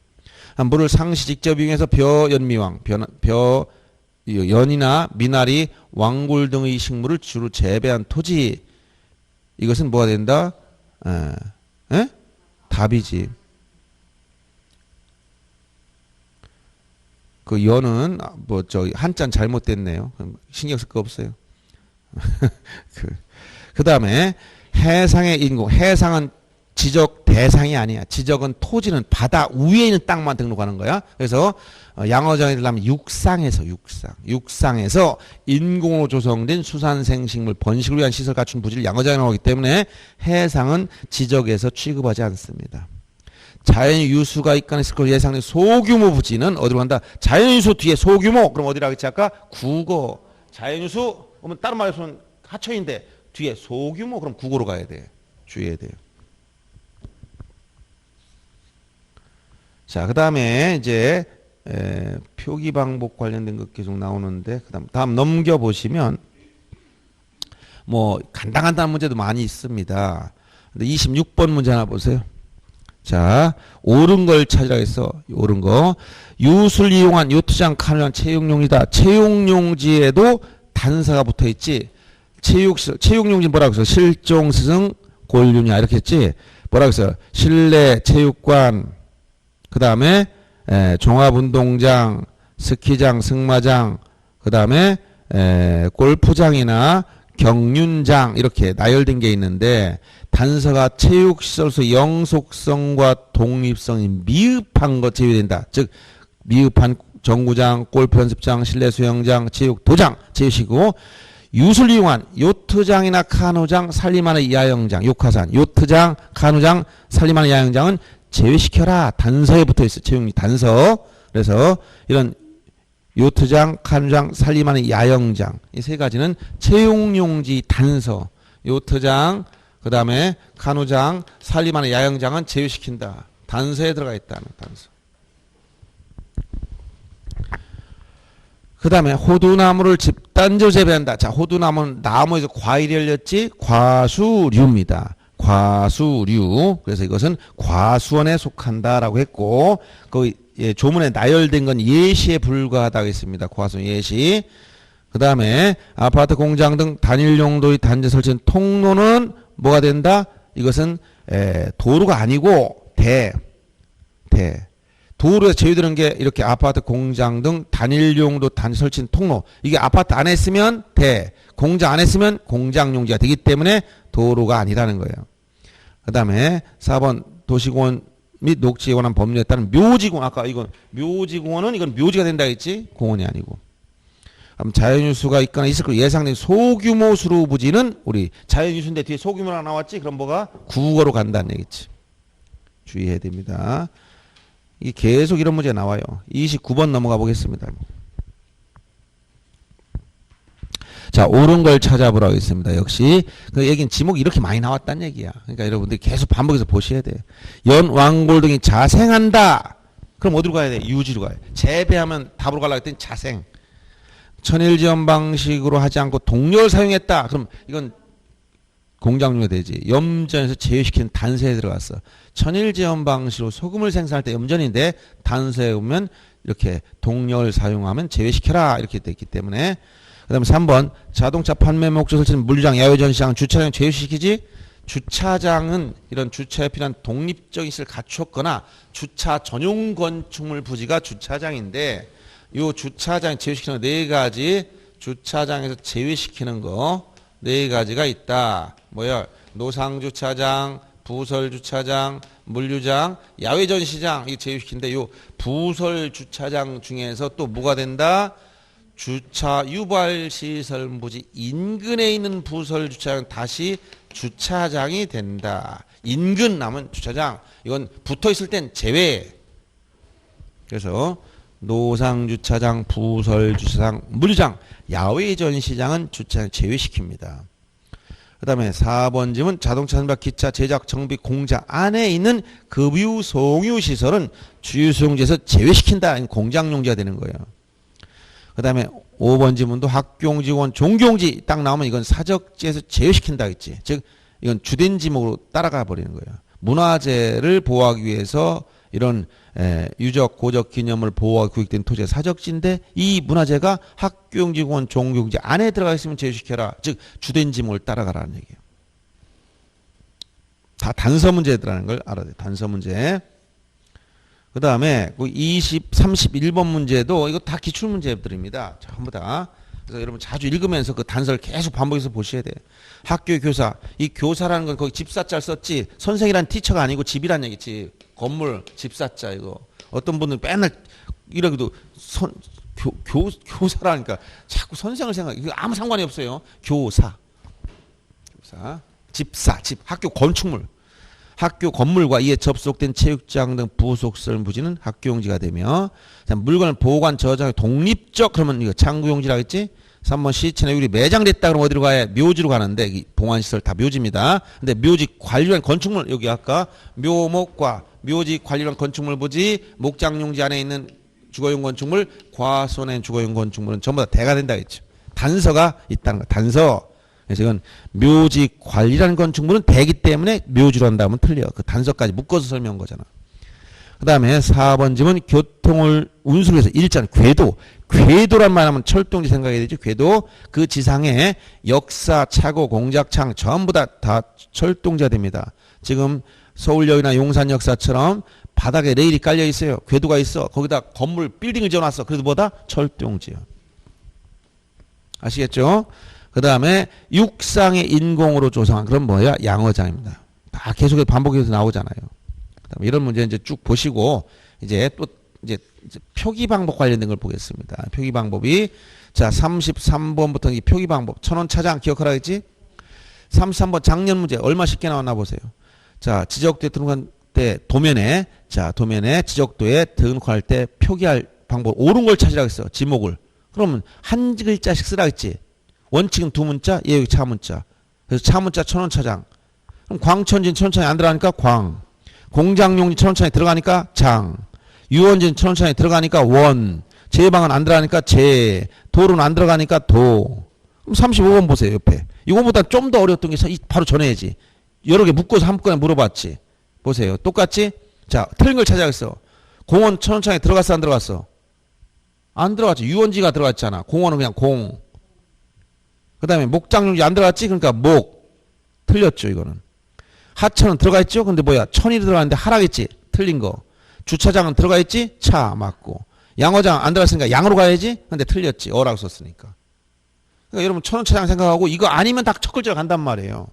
물을 상시 직접 이용해서 벼연미왕, 연이나 미나리, 왕골 등의 식물을 주로 재배한 토지, 이것은 뭐가 된다? 답이지. 그 연은 뭐 저기 한자는 잘못됐네요. 신경 쓸 거 없어요. 그 다음에 해상의 인공. 해상은 지적 대상이 아니야. 지적은 토지는 바다 위에 있는 땅만 등록하는 거야. 그래서 양어장에 들어가면 육상에서 인공으로 조성된 수산생식물 번식을 위한 시설 갖춘 부지를 양어장이라고 하기 때문에 해상은 지적에서 취급하지 않습니다. 자연유수가 있거나 예상된 소규모 부지는 어디로 간다? 자연유수 뒤에 소규모. 그럼 어디라고 했지 아까? 국어. 자연유수 오면 다른 말로는 하천인데 뒤에 소규모. 그럼 국어로 가야 돼. 주의해야 돼요. 자, 그 다음에 이제 표기 방법 관련된 것 계속 나오는데 다음 넘겨보시면 뭐 간단한 문제도 많이 있습니다. 근데 26번 문제 하나 보세요. 자, 옳은 걸 찾으라 해서 옳은 거. 유술 이용한 요트장 카누장 채용용지다. 채용용지에도 단서가 붙어 있지. 채용용지 뭐라고 해서 실종, 스승, 골륜이야 이렇게 했지. 뭐라고 해서 실내 체육관, 그 다음에 종합운동장, 스키장, 승마장, 그 다음에 골프장이나 경륜장 이렇게 나열된 게 있는데 단서가 체육시설로서 영속성과 독립성이 미흡한 것 제외된다. 즉 미흡한 정구장, 골프연습장, 실내 수영장, 체육도장 제외시고 유술 이용한 요트장이나 카누장, 산림하는 야영장, 욕화산, 요트장, 카누장, 산림하는 야영장은 제외시켜라. 단서에 붙어있어. 채용이 단서. 그래서 이런 요트장, 카누장, 산림하는 야영장 이 세 가지는 채용용지 단서. 요트장, 그 다음에 카누장, 산림하는 야영장은 제외시킨다. 단서에 들어가 있다는 단서. 그 다음에 호두나무를 집단적으로 재배한다. 자, 호두나무는 나무에서 과일이 열렸지 과수류입니다. 과수류. 그래서 이것은 과수원에 속한다라고 했고, 그 조문에 나열된 건 예시에 불과하다고 했습니다. 과수원 예시. 그 다음에 아파트, 공장 등 단일 용도의 단지 설치된 통로는 뭐가 된다? 이것은 도로가 아니고 도로에 제외되는 게 이렇게 아파트, 공장 등 단일 용도 단지 설치된 통로. 이게 아파트 안에 있으면 공장 안에 있으면 공장 용지가 되기 때문에 도로가 아니라는 거예요. 그 다음에 4번 도시공원 및 녹지에 관한 법률에 따른 묘지공원. 아까 이건 묘지공원은 이건 묘지가 된다 했지 공원이 아니고. 그럼 자연유수가 있거나 있을 것으로 예상된 소규모 수로 부지는 우리 자연유수인데 뒤에 소규모가 나왔지? 그럼 뭐가 국어로 간다는 얘기지. 주의해야 됩니다. 이게 계속 이런 문제 나와요. 29번 넘어가 보겠습니다. 자, 옳은 걸 찾아보라고 했습니다. 역시 그 얘기는 지목이 이렇게 많이 나왔다는 얘기야. 그러니까 여러분들이 계속 반복해서 보셔야 돼. 연왕골 등이 자생한다. 그럼 어디로 가야 돼? 유지로 가야 돼. 재배하면 답으로 가려고 했더니 자생. 천일지원 방식으로 하지 않고 동력을 사용했다. 그럼 이건 공장용이 되지. 염전에서 제외시키는 단서에 들어갔어. 천일지원 방식으로 소금을 생산할 때 염전인데 단서에 보면 이렇게 동력을 사용하면 제외시켜라 이렇게 돼 있기 때문에. 그 다음에 3번 자동차 판매 목적 설치는 물류장, 야외 전시장, 주차장 제외시키지. 주차장은 이런 주차에 필요한 독립적인 시설을 갖췄거나 주차 전용 건축물 부지가 주차장인데 요 주차장 제외시키는 네 가지, 주차장에서 제외시키는 거 네 가지가 있다. 뭐야? 노상주차장, 부설주차장, 물류장, 야외전시장 이게 제외시키는데 요 부설주차장 중에서 또 뭐가 된다? 주차 유발시설 부지 인근에 있는 부설주차장 다시 주차장이 된다. 인근 남은 주차장 이건 붙어있을 땐 제외. 그래서 노상주차장, 부설주차장, 물류장, 야외전시장은 주차장 제외시킵니다. 그 다음에 4번 질문 자동차 선박, 기차 제작, 정비, 공장 안에 있는 급유, 송유 시설은 주유수용지에서 제외시킨다. 공장용지가 되는 거예요. 그 다음에 5번 질문도 학교용지원, 종교용지 딱 나오면 이건 사적지에서 제외시킨다 했지. 즉 이건 주된 지목으로 따라가 버리는 거예요. 문화재를 보호하기 위해서 이런 유적, 고적 기념을 보호하기 구획된 토지의 사적지인데 이 문화재가 학교용지원, 종교용지 안에 들어가 있으면 제외시켜라. 즉 주된 지목을 따라가라는 얘기예요. 다 단서 문제들라는 걸 알아야 돼요. 단서 문제. 그 다음에 31번 문제도 이거 다 기출문제들입니다. 전부 다. 그래서 여러분 자주 읽으면서 그 단서를 계속 반복해서 보셔야 돼요. 학교 교사. 이 교사라는 건 거기 집사자를 썼지 선생이란 티처가 아니고 집이란 얘기지. 건물 집사자 이거. 어떤 분은 맨날 이러기도 교사라니까 자꾸 선생을 생각해. 이거 아무 상관이 없어요. 교사. 집사. 집. 학교 건축물. 학교 건물과 이에 접속된 체육장 등 부속시설 부지는 학교용지가 되며 물건을 보관, 저장, 독립적 그러면 이거 창구용지라 했지. 3번 시체나 유리 매장됐다 그러면 어디로 가야? 묘지로 가는데 이 봉안시설 다 묘지입니다. 근데 묘지 관리한 건축물 여기 아까 묘목과 묘지 관리한 건축물 부지 목장용지 안에 있는 주거용 건축물 과수원의 주거용 건축물은 전부 다 대가 된다 했죠. 단서가 있다는 거. 단서. 그래서 이건 묘지 관리라는 건축물은 대기 때문에 묘지로 한다면 틀려. 그 단서까지 묶어서 설명한 거잖아. 그 다음에 4번 질문 교통을 운수를 해서 일자는 궤도. 궤도란 말 하면 철도용지 생각해야 되죠. 궤도. 그 지상에 역사, 차고, 공작창 전부 다 철도용지가 됩니다. 지금 서울역이나 용산역사처럼 바닥에 레일이 깔려 있어요. 궤도가 있어. 거기다 건물 빌딩을 지어놨어. 그래서 뭐다? 철도용지요. 아시겠죠? 그 다음에 육상의 인공으로 조성한 그런 뭐야? 양어장입니다. 다 계속해서 반복해서 나오잖아요. 그다음에 이런 문제 이제 쭉 보시고 이제 또 이제 표기 방법 관련된 걸 보겠습니다. 표기 방법이 자 33번부터 이 표기 방법 천원 차장 기억하라 했지? 33번 작년 문제 얼마 쉽게 나왔나 보세요. 자 지적도에 등록할 때 도면에 지적도에 등록할 때 표기할 방법 옳은 걸 찾으라고 했어. 지목을. 그러면 한 글자씩 쓰라 했지. 원칙은 두 문자, 예외 차문자. 그래서 차문자 천원 차장. 그럼 광천진 천원차장이 안 들어가니까 광. 공장용지 천원차장이 들어가니까 장. 유원진 천원차장이 들어가니까 원. 제방은 안 들어가니까 제, 도로는 안 들어가니까 도. 그럼 35번 보세요, 옆에. 이거보다 좀 더 어려웠던 게 바로 전해야지. 여러 개 묶어서 한꺼번에 물어봤지. 보세요. 똑같지? 자, 틀린 걸 찾아야겠어. 공원 천원창에 들어갔어, 안 들어갔어? 안 들어갔지. 유원지가 들어갔잖아. 공원은 그냥 공. 그 다음에 목장용지 안 들어갔지? 그러니까 목. 틀렸죠, 이거는. 하천은 들어가 있죠? 근데 뭐야? 천이 들어갔는데 하라겠지? 틀린 거. 주차장은 들어가 있지? 차 맞고. 양어장 안 들어갔으니까 양으로 가야지? 근데 틀렸지. 어라고 썼으니까. 그러니까 여러분 천원차장 생각하고 이거 아니면 다 첫 글자가 간단 말이에요.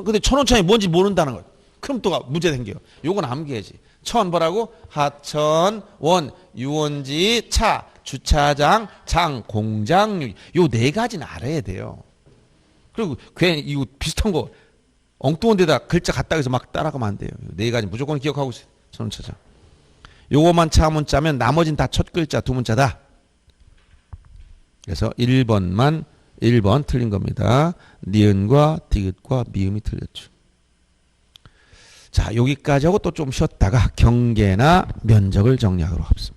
근데 천원차장이 뭔지 모른다는 거예요. 그럼 또 문제 생겨요. 요건 암기해야지. 천 뭐라고? 하천, 원, 유원지, 차, 주차장, 장, 공장, 요 네 가지는 알아야 돼요. 그리고 괜히 이거 비슷한 거 엉뚱한 데다 글자 갖다 해서 막 따라가면 안 돼요. 네 가지 무조건 기억하고 있어요. 천원차장. 요거만 차문자면 나머지는 다 첫 글자 두 문자다. 그래서 1번만 1번 틀린 겁니다. 니은과 디귿과 미음이 틀렸죠. 자, 여기까지 하고 또 좀 쉬었다가 경계나 면적을 정리하도록 하겠습니다.